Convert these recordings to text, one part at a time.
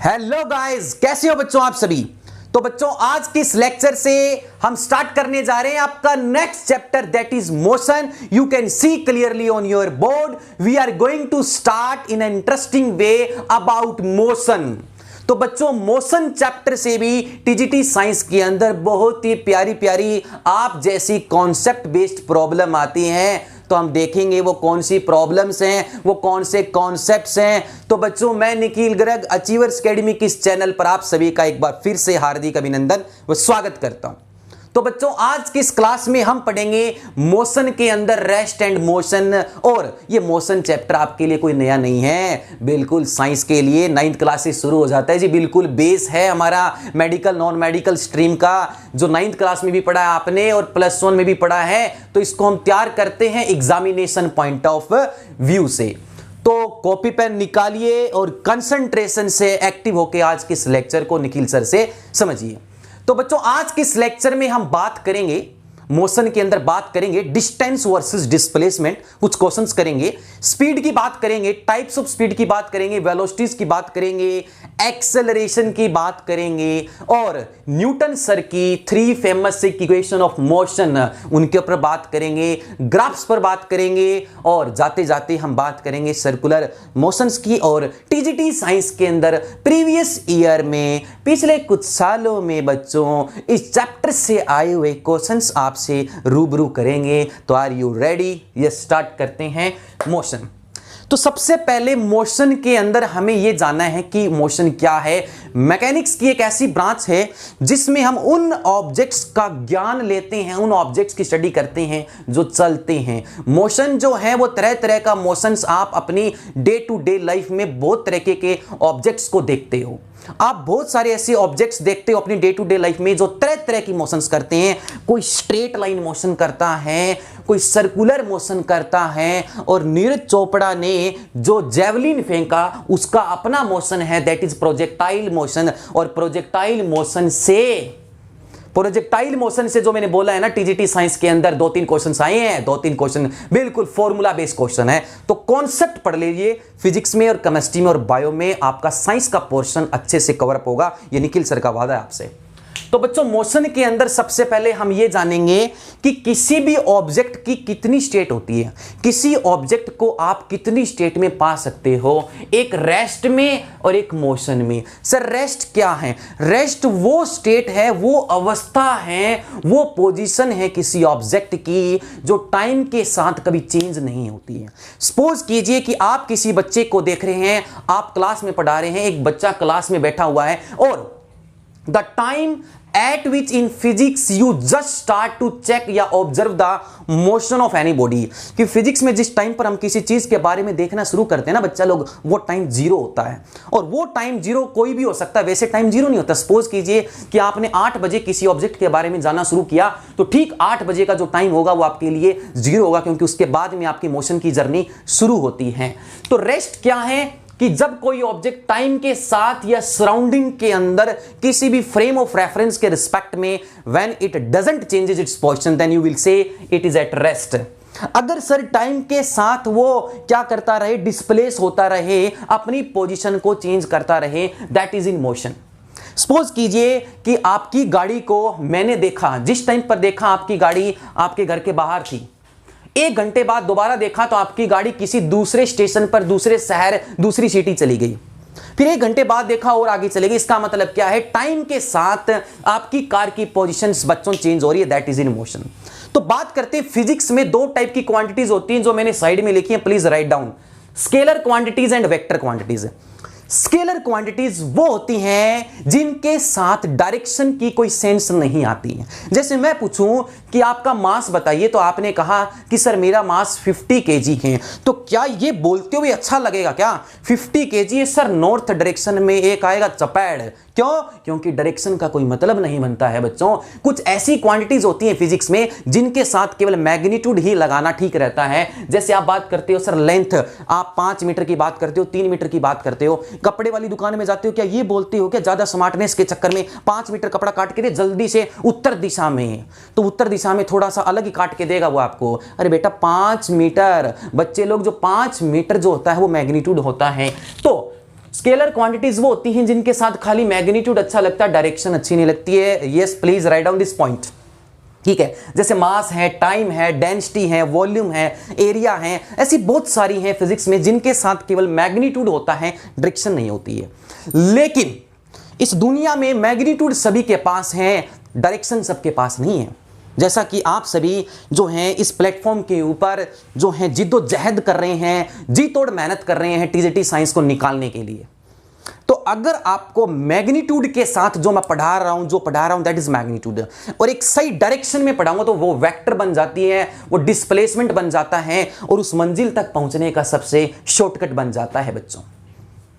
Hello guys, कैसे हो बच्चों आप सभी। तो बच्चों आज के इस लेक्चर से हम स्टार्ट करने जा रहे हैं आपका next chapter that is motion. You can see clearly on your board we are going to start in an interesting way about motion. तो बच्चों मोशन चैप्टर से भी टीजीटी साइंस के अंदर बहुत ही प्यारी प्यारी आप जैसी कॉन्सेप्ट बेस्ड प्रॉब्लम आती हैं। तो हम देखेंगे वो कौन सी प्रॉब्लम्स हैं, वो कौन से कॉन्सेप्ट्स हैं। तो बच्चों मैं निखिल गर्ग अचीवर्स एकेडमी के इस चैनल पर आप सभी का एक बार फिर से हार्दिक अभिनंदन व स्वागत करता हूं। तो बच्चों आज की इस क्लास में हम पढ़ेंगे मोशन के अंदर रेस्ट एंड मोशन। और ये मोशन चैप्टर आपके लिए कोई नया नहीं है, बिल्कुल साइंस के लिए 9th क्लास से शुरू हो जाता है जी। बिल्कुल बेस है हमारा मेडिकल नॉन मेडिकल स्ट्रीम का, जो 9th क्लास में भी पढ़ा है आपने और +1 में भी पढ़ा है। तो इसको हम तैयार करते हैं एग्जामिनेशन पॉइंट ऑफ व्यू से। तो कॉपी पेन निकालिए और कंसंट्रेशन से एक्टिव होकर आज के इस लेक्चर को निखिल सर से समझिए। तो बच्चों आज के इस लेक्चर में हम बात करेंगे मोशन के अंदर, बात करेंगे डिस्टेंस वर्सेस डिस्प्लेसमेंट, कुछ क्वेश्चंस करेंगे, स्पीड की बात करेंगे, टाइप्स ऑफ स्पीड की बात करेंगे, वेलोसिटीज की बात करेंगे, एक्सेलरेशन की बात करेंगे और न्यूटन सर की 3 फेमस इक्वेशन ऑफ मोशन उनके ऊपर बात करेंगे, ग्राफ्स पर बात करेंगे और जाते जाते हम बात करेंगे सर्कुलर मोशंस की। और टीजीटी साइंस के अंदर प्रीवियस ईयर में पिछले कुछ सालों में बच्चों इस चैप्टर से आए हुए क्वेश्चंस आपसे रूबरू करेंगे। तो आर यू रेडी? ये स्टार्ट करते हैं मोशन। तो सबसे पहले मोशन के अंदर हमें यह जानना है कि मोशन क्या है। मैकेनिक्स की एक ऐसी ब्रांच है जिसमें हम उन ऑब्जेक्ट्स का ज्ञान लेते हैं, उन ऑब्जेक्ट्स की स्टडी करते हैं जो चलते हैं। मोशन जो है वो तरह तरह का मोशंस आप अपनी डे टू डे लाइफ में बहुत तरीके के ऑब्जेक्ट्स को देखते हो। आप बहुत सारे ऐसे ऑब्जेक्ट्स देखते हो अपनी डे टू डे लाइफ में जो तरह तरह की मोशंस करते हैं। कोई स्ट्रेट लाइन मोशन करता है, कोई सर्कुलर मोशन करता है और नीरज चोपड़ा ने जो जेवलिन फेंका उसका अपना मोशन है दैट इज प्रोजेक्टाइल मोशन। और प्रोजेक्टाइल मोशन से जो मैंने बोला है ना टीजीटी साइंस के अंदर 2-3 क्वेश्चंस आए हैं, 2-3 क्वेश्चन बिल्कुल फॉर्मूला बेस्ड क्वेश्चन है। तो कॉन्सेप्ट पढ़ लीजिए, फिजिक्स में और केमिस्ट्री में और बायो में आपका साइंस का पोर्शन अच्छे से कवर अप होगा, ये निखिल सर का वादा है आपसे। तो बच्चों मोशन के अंदर सबसे पहले हम ये जानेंगे कि किसी भी ऑब्जेक्ट की कितनी स्टेट होती है, किसी ऑब्जेक्ट को आप कितनी स्टेट में पा सकते हो, एक रेस्ट में और एक मोशन में। सर रेस्ट क्या है? रेस्ट वो स्टेट है, वो अवस्था है, वो पोजीशन है किसी ऑब्जेक्ट की जो टाइम के साथ कभी चेंज नहीं होती है। सपोज कीजिए कि आप किसी बच्चे को देख रहे हैं, आप क्लास में पढ़ा रहे हैं, एक बच्चा क्लास में बैठा हुआ है और the time at which in physics you just start to check या observe the motion of any body। कि फिजिक्स में जिस टाइम पर हम किसी चीज के बारे में देखना शुरू करते हैं ना बच्चा लोग, वो टाइम 0 होता है। और वो टाइम 0 कोई भी हो सकता है, वैसे टाइम 0 नहीं होता। सपोज कीजिए कि आपने 8 बजे किसी ऑब्जेक्ट के बारे में जानना शुरू किया तो ठीक 8 बजे का जो टाइम होगा वो आपके लिए 0 होगा, क्योंकि उसके बाद में आपकी मोशन की जर्नी शुरू होती है। तो रेस्ट क्या है कि जब कोई ऑब्जेक्ट टाइम के साथ या सराउंडिंग के अंदर किसी भी फ्रेम ऑफ रेफरेंस के रिस्पेक्ट में when it doesn't changes its position then you will say it is at rest. अगर सर टाइम के साथ वो क्या करता रहे, डिस्प्लेस होता रहे, अपनी पोजीशन को चेंज करता रहे, that is in motion. Suppose कीजिए कि आपकी गाड़ी को मैंने देखा, जिस टाइम पर देखा आपकी गाड़ी आपके घर के बाहर थी, 1 घंटे बाद दोबारा देखा तो आपकी गाड़ी किसी दूसरे स्टेशन पर, दूसरे शहर, दूसरी सिटी चली गई। फिर 1 घंटे बाद देखा और आगे चली गई। इसका मतलब क्या है? टाइम के साथ आपकी कार की पोजीशंस बच्चों चेंज हो रही है, दैट इज इन मोशन। तो बात करते हैं फिजिक्स में 2 टाइप की क्वांटिटीज होती हैं जो मैंने साइड में लिखी है, please write down. Scalar quantities and vector quantities. Scalar quantities वो होती हैं जिनके साथ डायरेक्शन की कोई सेंस नहीं आती है। जैसे मैं पूछूं कि आपका मास बताइए तो आपने कहा कि सर मेरा मास 50 केजी है, तो क्या ये बोलते हुए अच्छा लगेगा क्या? 50 केजी है सर, नॉर्थ डायरेक्शन में एक आएगा चपेड़। क्यों? क्योंकि डायरेक्शन का कोई मतलब नहीं बनता है बच्चों। कुछ ऐसी क्वांटिटीज होती हैं फिजिक्स में जिनके साथ केवल मैग्नीट्यूड ही लगाना ठीक रहता है। जैसे आप बात करते हो सर लेंथ, आप 5 मीटर की बात करते हो, 3 मीटर की बात करते हो, कपड़े वाली दुकान में जाते हो, क्या ये बोलते हो क्या ज्यादा स्मार्टनेस के चक्कर में 5 मीटर कपड़ा काट के दे जल्दी से उत्तर दिशा में, तो उत्तर दिशा में थोड़ा सा अलग ही काट के देगा वो आपको। अरे बेटा 5 मीटर, बच्चे लोग जो 5 मीटर जो होता है वो मैग्नीट्यूड होता है। तो स्केलर क्वांटिटीज वो होती हैं जिनके साथ खाली मैग्नीट्यूड अच्छा लगता है, डायरेक्शन अच्छी नहीं लगती है। Yes please write down this point. ठीक है, जैसे मास है, टाइम है, डेंसिटी है, वॉल्यूम है, एरिया है, ऐसी बहुत सारी हैं फिजिक्स में जिनके साथ केवल मैग्नीट्यूड होता है, डायरेक्शन नहीं होती है। लेकिन इस दुनिया में मैग्नीट्यूड सभी के पास है, डायरेक्शन सबके पास नहीं है। जैसा कि आप सभी जो हैं इस प्लेटफॉर्म के ऊपर जो हैं जिद्दोजहद कर रहे हैं, जी तोड़ मेहनत कर रहे हैं टीजीटी साइंस को निकालने के लिए। तो अगर आपको मैग्नीट्यूड के साथ जो मैं पढ़ा रहा हूं दैट इज मैग्नीट्यूड, और एक सही डायरेक्शन में पढ़ाऊंगा तो वो वेक्टर बन जाती है, वो डिस्प्लेसमेंट बन जाता है, और उस मंजिल तक पहुंचने का सबसे शॉर्टकट बन जाता है बच्चों।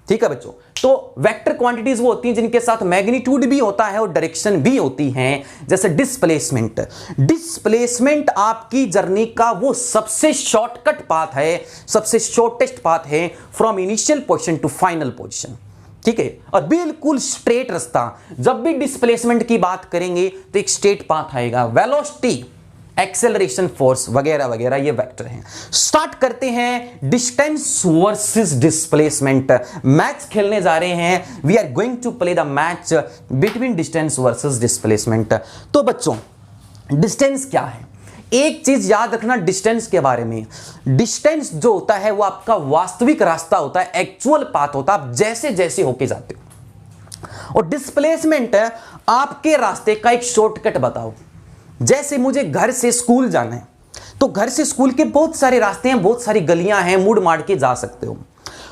ठीक है बच्चों, तो वेक्टर क्वांटिटीज वो होती हैं जिनके साथ मैग्नीट्यूड भी होता है और डायरेक्शन भी होती है। जैसे डिस्प्लेसमेंट, डिस्प्लेसमेंट आपकी जर्नी का वो सबसे शॉर्टकट पाथ है, सबसे शॉर्टेस्ट पाथ है from initial position to final position. ठीक है, और बिल्कुल स्ट्रेट रास्ता। जब भी डिस्प्लेसमेंट की बात करेंगे तो एक स्ट्रेट पाथ आएगा। वेलोसिटी, एक्सेलरेशन, फोर्स वगैरह वगैरह ये वेक्टर हैं। स्टार्ट करते हैं डिस्टेंस वर्सेस डिस्प्लेसमेंट। मैच खेलने जा रहे हैं, we are going to play the match between distance versus displacement. तो बच्चों डिस्टेंस क्या है, एक चीज याद रखना डिस्टेंस के बारे में। डिस्टेंस जो होता है वो आपका वास्तविक रास्ता होता है, एक्चुअल पाथ होता है, आप जैसे जैसे होके जाते हो। और डिस्प्लेसमेंट आपके रास्ते का एक शॉर्टकट बताओ। जैसे मुझे घर से स्कूल जाना है तो घर से स्कूल के बहुत सारे रास्ते हैं, बहुत सारी गलियां हैं, मुड़ मार के जा सकते हो।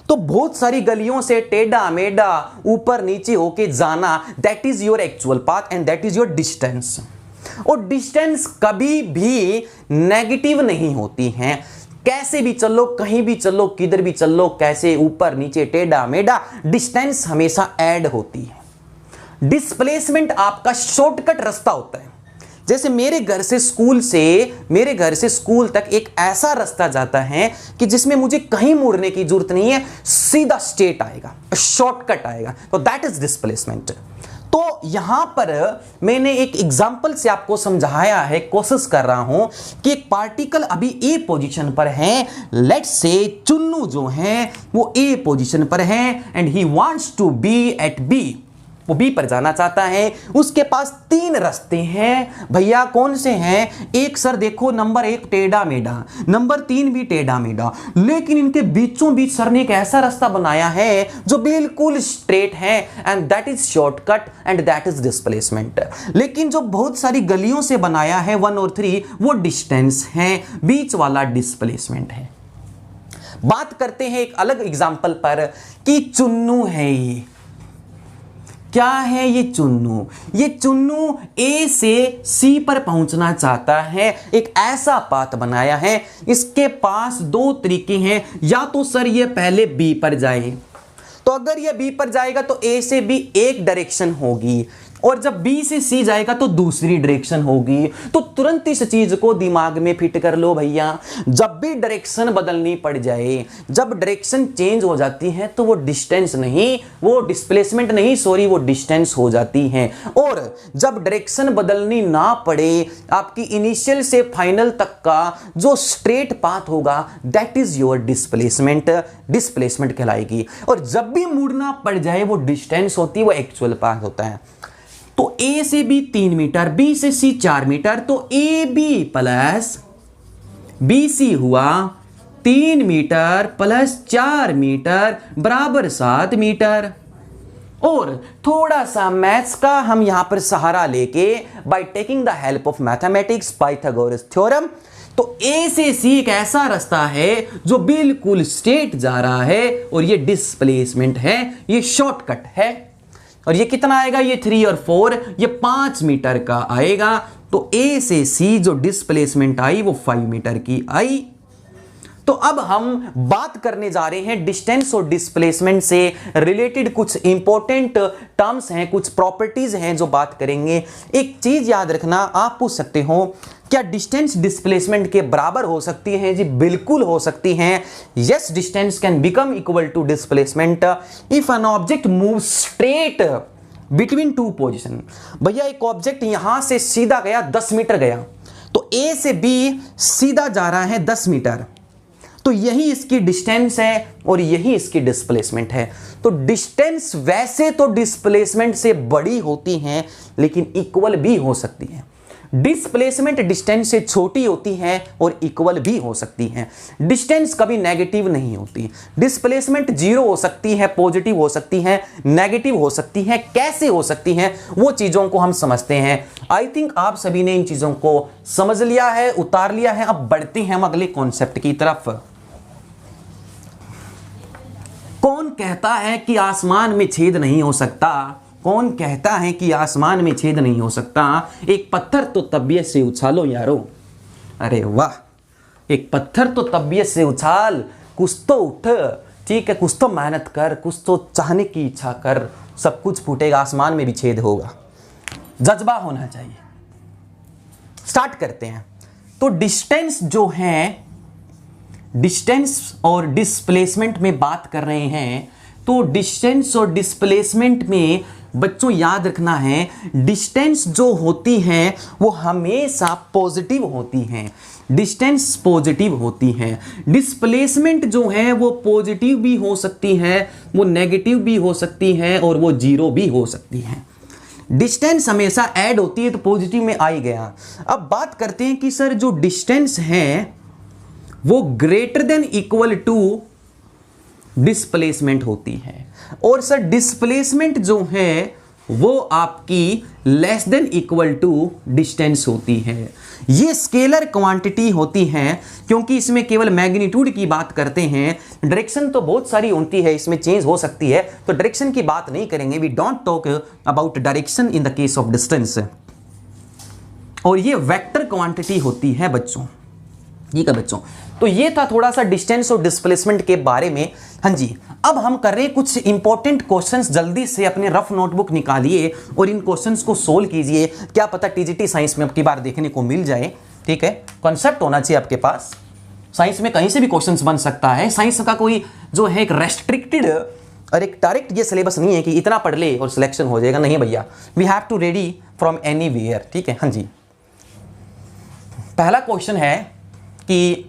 तो बहुत सारी गलियों से टेढ़ा मेढ़ा ऊपर नीचे होके जाना, that is your actual path and that is your distance. और डिस्टेंस कभी भी नेगेटिव नहीं होती है। कैसे भी चलो, कहीं भी चलो, किधर भी चलो, कैसे ऊपर नीचे टेढ़ा मेढ़ा, डिस्टेंस हमेशा ऐड होती है। डिस्प्लेसमेंट आपका शॉर्टकट रास्ता होता है। जैसे मेरे घर से स्कूल तक एक ऐसा रास्ता जाता है कि जिसमें मुझे कहीं मुड़ने की जरूरत नहीं है, सीधा स्ट्रेट आएगा, शॉर्टकट आएगा, तो दैट इज डिस्प्लेसमेंट। तो यहां पर मैंने एक एग्जांपल से आपको समझाया है, कोशिश कर रहा हूं कि एक पार्टिकल अभी ए पोजीशन पर है, लेट्स से चुन्नू जो है वो ए पोजीशन पर है and he wants to be at B, वो बी पर जाना चाहता है। उसके पास तीन रास्ते हैं भैया, कौन से हैं? एक सर देखो, नंबर 1 टेढ़ा मेढ़ा, नंबर 3 भी टेढ़ा मेढ़ा, लेकिन इनके बीचों बीच सर ने एक ऐसा रास्ता बनाया है जो बिल्कुल स्ट्रेट है and that is shortcut and that is displacement. लेकिन जो बहुत सारी गलियों से बनाया है 1 और 3, वो डिस्टेंस है, बीच वाला डिस्प्लेसमेंट है। बात करते हैं एक अलग एग्जांपल पर कि चुन्नू है, ये क्या है? ये चुन्नू ए से सी पर पहुंचना चाहता है, एक ऐसा पाथ बनाया है। इसके पास 2 तरीके हैं, या तो सर ये पहले बी पर जाए, तो अगर ये बी पर जाएगा तो ए से बी एक डायरेक्शन होगी, और जब बी से सी जाएगा तो दूसरी डायरेक्शन होगी। तो तुरंत इस चीज को दिमाग में फिट कर लो भैया, जब भी डायरेक्शन बदलनी पड़ जाए, जब डायरेक्शन चेंज हो जाती है तो वो डिस्टेंस नहीं, वो डिस्प्लेसमेंट नहीं, सॉरी, वो डिस्टेंस हो जाती है। और जब डायरेक्शन बदलनी ना पड़े, आपकी इनिशियल से फाइनल तक का जो स्ट्रेट पाथ होगा दैट इज योर डिस्प्लेसमेंट कहलाएगी। और जब भी मुड़ना पड़ जाए वो डिस्टेंस होती है, वो एक्चुअल पाथ होता है। तो ए से बी 3 मीटर, बी से सी 4 मीटर, तो A B plus B C हुआ 3 मीटर प्लस 4 मीटर बराबर 7 मीटर। और थोड़ा सा मैथ्स का हम यहां पर सहारा लेके by taking the help of mathematics, Pythagoras theorem, तो ए से सी एक ऐसा रास्ता है जो बिल्कुल स्ट्रेट जा रहा है, और ये डिस्प्लेसमेंट है, ये शॉर्टकट है। और ये कितना आएगा? ये 3 और 4, ये 5 मीटर का आएगा। तो ए से सी जो डिस्प्लेसमेंट आई वो 5 मीटर की आई। तो अब हम बात करने जा रहे हैं डिस्टेंस और डिस्प्लेसमेंट से रिलेटेड कुछ इंपॉर्टेंट टर्म्स हैं, कुछ प्रॉपर्टीज हैं जो बात करेंगे। एक चीज याद रखना, आप पूछ सकते हो क्या डिस्टेंस डिस्प्लेसमेंट के बराबर हो सकती है? जी बिल्कुल हो सकती हैं। Yes, distance can become equal to displacement if an object move straight between 2 position. भैया एक ऑब्जेक्ट यहां से सीधा गया, 10 मीटर गया, तो ए से बी सीधा जा रहा है 10 मीटर, तो यही इसकी डिस्टेंस है और यही इसकी डिस्प्लेसमेंट है। तो डिस्टेंस वैसे तो डिस्प्लेसमेंट से बड़ी होती है लेकिन इक्वल भी हो सकती है। डिस्प्लेसमेंट डिस्टेंस से छोटी होती है और इक्वल भी हो सकती है। डिस्टेंस कभी नेगेटिव नहीं होती। डिस्प्लेसमेंट जीरो हो सकती है, पॉजिटिव हो सकती है, नेगेटिव हो सकती है। कैसे हो सकती है वो चीजों को हम समझते हैं। आई थिंक आप सभी ने इन चीजों को समझ लिया है, उतार लिया है। अब बढ़ते हैं हम अगले कॉन्सेप्ट की तरफ। कौन कहता है कि आसमान में छेद नहीं हो सकता? कौन कहता है कि आसमान में छेद नहीं हो सकता? एक पत्थर तो तबीयत से उछालो यारो। अरे वाह, एक पत्थर तो तबीयत से उछाल, कुछ तो उठ, ठीक है, कुछ तो मेहनत कर, कुछ तो चाहने की इच्छा कर, सब कुछ फूटेगा, आसमान में भी छेद होगा। जज्बा होना चाहिए। स्टार्ट करते हैं। तो डिस्टेंस जो है, डिस्टेंस और डिस्प्लेसमेंट में बात कर रहे हैं। तो डिस्टेंस और डिस्प्लेसमेंट में बच्चों याद रखना है, डिस्टेंस जो होती है वो हमेशा पॉजिटिव होती है। डिस्टेंस पॉजिटिव होती है। डिस्प्लेसमेंट जो है वो पॉजिटिव भी हो सकती है, वो नेगेटिव भी हो सकती है और वो जीरो भी हो सकती है। डिस्टेंस हमेशा ऐड होती है तो पॉजिटिव में आ ही गया। अब बात करते हैं कि सर जो डिस्टेंस है वो greater than equal to displacement होती है, और सर डिस्प्लेसमेंट जो है वो आपकी less than equal to distance होती है। ये स्केलर क्वांटिटी होती है क्योंकि इसमें केवल मैग्नीट्यूड की बात करते हैं। डायरेक्शन तो बहुत सारी होती है, इसमें चेंज हो सकती है, तो डायरेक्शन की बात नहीं करेंगे। We don't talk about direction in the case of distance. और ये वेक्टर क्वांटिटी होती है बच्चों। ठीक है बच्चों, तो ये था थोड़ा सा डिस्टेंस और डिस्प्लेसमेंट के बारे में। हाँ जी, अब हम कर रहे हैं कुछ इंपॉर्टेंट क्वेश्चंस। जल्दी से अपने रफ नोटबुक निकालिए और इन क्वेश्चंस को सोल्व कीजिए। क्या पता टीजीटी साइंस में अब की बार देखने को मिल जाए। ठीक है, कॉन्सेप्ट होना चाहिए आपके पास। साइंस में कहीं से भी क्वेश्चंस बन सकता है। साइंस का कोई जो है एक रेस्ट्रिक्टेड और एक डायरेक्ट ये सिलेबस नहीं है कि इतना पढ़ ले और सिलेक्शन हो जाएगा। नहीं भैया, we have to ready from anywhere. ठीक है, हाँ जी। पहला क्वेश्चन है कि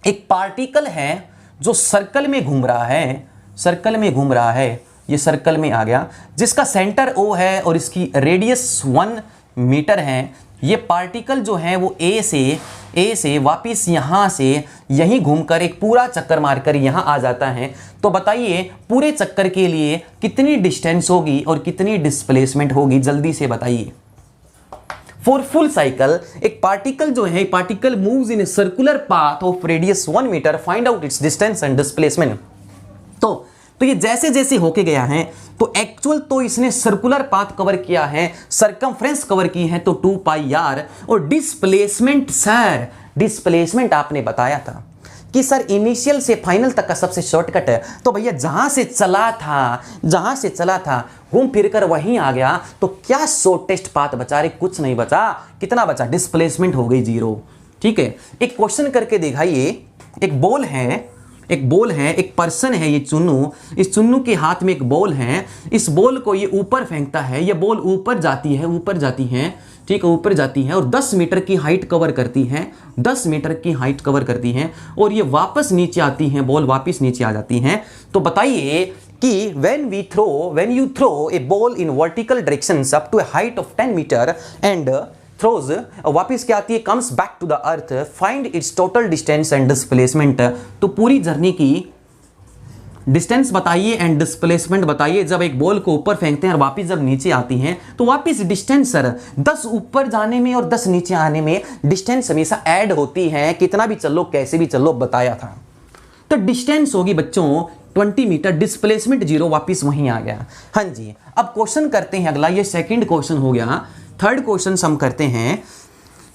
एक पार्टिकल है जो सर्कल में घूम रहा है, सर्कल में घूम रहा है, ये सर्कल में आ गया, जिसका सेंटर O है और इसकी रेडियस 1 मीटर है। ये पार्टिकल जो है वो ए से वापिस यहाँ से यहीं घूमकर एक पूरा चक्कर मारकर यहाँ आ जाता है। तो बताइए पूरे चक्कर के लिए कितनी डिस्टेंस होगी और कितनी डिस्प्लेसमेंट होगी, जल्दी से बताइए। फॉर फुल साइकिल एक पार्टिकल जो है, particle moves in a circular path of radius 1 metre, find out its distance and displacement. तो ये जैसे जैसे होके गया है, तो एक्चुअल तो इसने सर्कुलर पाथ कवर किया है, सरकमफ्रेंस कवर की है, तो 2 पाई आर। और डिस्प्लेसमेंट, सर डिस्प्लेसमेंट आपने बताया था कि सर इनिशियल से फाइनल तक का सबसे शॉर्टकट है। तो भैया जहां से चला था घूम फिर कर वहीं आ गया, तो क्या शॉर्टेस्ट पाथ बचा? रे कुछ नहीं बचा। कितना बचा? डिस्प्लेसमेंट हो गई 0। ठीक है, एक क्वेश्चन करके दिखाइए। एक बॉल है, एक पर्सन है, ये चुन्नू, इस चुन्नू के हाथ में एक बॉल है। इस बॉल को ये ऊपर फेंकता है, ये बॉल ऊपर जाती है, ठीक है, ऊपर जाती है और 10 मीटर की हाइट कवर करती है, 10 मीटर की हाइट कवर करती है और ये वापस नीचे आती है, बॉल वापस नीचे आ जाती है। तो बताइए कि when you throw a ball in vertical directions up to a height of 10 meter and throws वापस क्या आती है, comes back to the earth, find its total distance and displacement। तो पूरी जर्नी की डिस्टेंस बताइए एंड डिस्प्लेसमेंट बताइए। जब एक बॉल को ऊपर फेंकते हैं और वापस जब नीचे आती हैं, तो वापस डिस्टेंस सर 10 ऊपर जाने में और 10 नीचे आने में डिस्टेंस हमेशा ऐड होती है। कितना भी चलो, कैसे भी चलो, बताया था। तो डिस्टेंस होगी बच्चों 20 मीटर, डिस्प्लेसमेंट 0, वापस वहीं आ गया। हाँ जी, अब क्वेश्चन करते हैं अगला। ये सेकंड क्वेश्चन हो गया। थर्ड क्वेश्चन हम करते हैं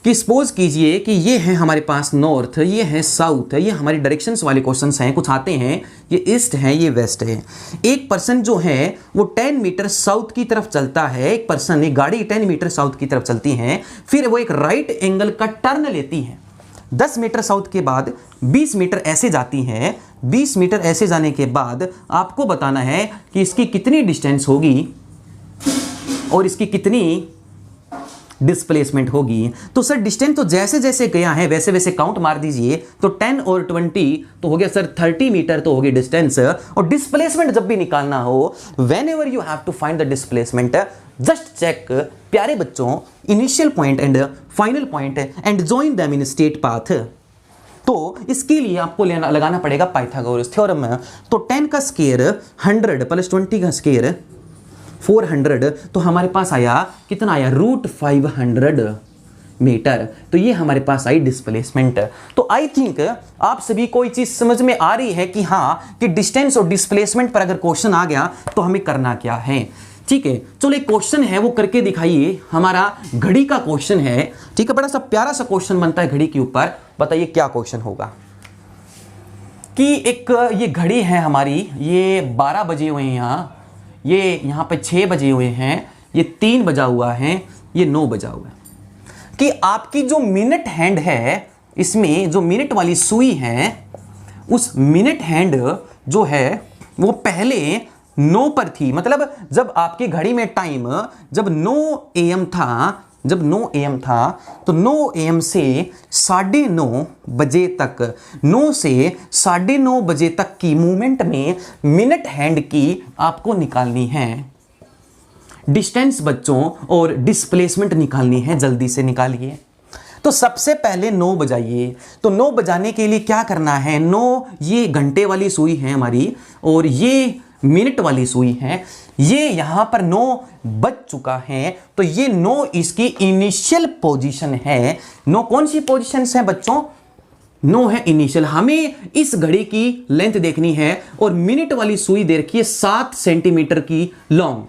कि सपोज कीजिए कि ये है हमारे पास नॉर्थ, ये है साउथ, ये हमारी डायरेक्शंस वाले क्वेश्चंस हैं। कुछ आते हैं, ये ईस्ट है, ये वेस्ट है। एक पर्सन जो है वो 10 मीटर साउथ की तरफ चलता है। एक पर्सन, एक गाड़ी 10 मीटर साउथ की तरफ चलती है, फिर वो एक राइट एंगल का टर्न लेती है। 10 मीटर साउथ के बाद 20 मीटर ऐसे जाती है। 20 मीटर ऐसे जाने के बाद आपको बताना है कि इसकी कितनी डिस्टेंस होगी और इसकी कितनी डिस्प्लेसमेंट होगी। तो सर डिस्टेंस तो जैसे जैसे गया है वैसे वैसे काउंट मार दीजिए, तो 10 और 20 तो हो गया सर 30 मीटर तो होगी डिस्टेंस। और डिस्प्लेसमेंट जब भी निकालना हो, whenever you have to find the displacement, just check प्यारे बच्चों initial point and final point and join them in straight path. तो इसके लिए आपको लगाना पड़ेगा पाइथागोरस थ्योरम। तो 10 का स्क्वायर 100 प्लस 20 का स्क्वायर 400, तो हमारे पास आया कितना आया √500 मीटर। तो ये हमारे पास आई डिस्प्लेसमेंट। तो आई थिंक आप सभी को ये चीज समझ में आ रही है कि हाँ कि डिस्टेंस और डिस्प्लेसमेंट पर अगर क्वेश्चन आ गया तो हमें करना क्या है। ठीक है, चलो एक क्वेश्चन है वो करके दिखाइए। हमारा घड़ी का क्वेश्चन है। ठीक है, बड़ा सा प्यारा सा क्वेश्चन बनता है घड़ी के ऊपर। बताइए क्या क्वेश्चन होगा कि एक ये घड़ी है हमारी, ये 12 बजे हुए हैं, ये यहाँ पे 6 बजे हुए हैं, ये 3 बजा हुआ है, ये 9 बजा हुआ है। कि आपकी जो मिनट हैंड है, इसमें जो मिनट वाली सुई है, उस मिनट हैंड जो है वो पहले 9 पर थी। मतलब जब आपकी घड़ी में टाइम जब 9 AM था, जब 9 AM था तो 9 AM से 9:30 बजे तक, 9 से 9:30 बजे तक की मूवमेंट में मिनट हैंड की आपको निकालनी है डिस्टेंस बच्चों, और डिस्प्लेसमेंट निकालनी है। जल्दी से निकालिए। तो सबसे पहले 9 बजाइए। तो 9 बजाने के लिए क्या करना है, 9 ये घंटे वाली सुई है हमारी और ये मिनट वाली सुई है। ये यहां पर 9 बज चुका है, तो ये 9 इसकी इनिशियल पोजीशन है। 9 कौन सी पोजीशन है बच्चों, 9 है इनिशियल। हमें इस घड़ी की लेंथ देखनी है और मिनट वाली सुई दे रखी है 7 सेंटीमीटर की लॉन्ग।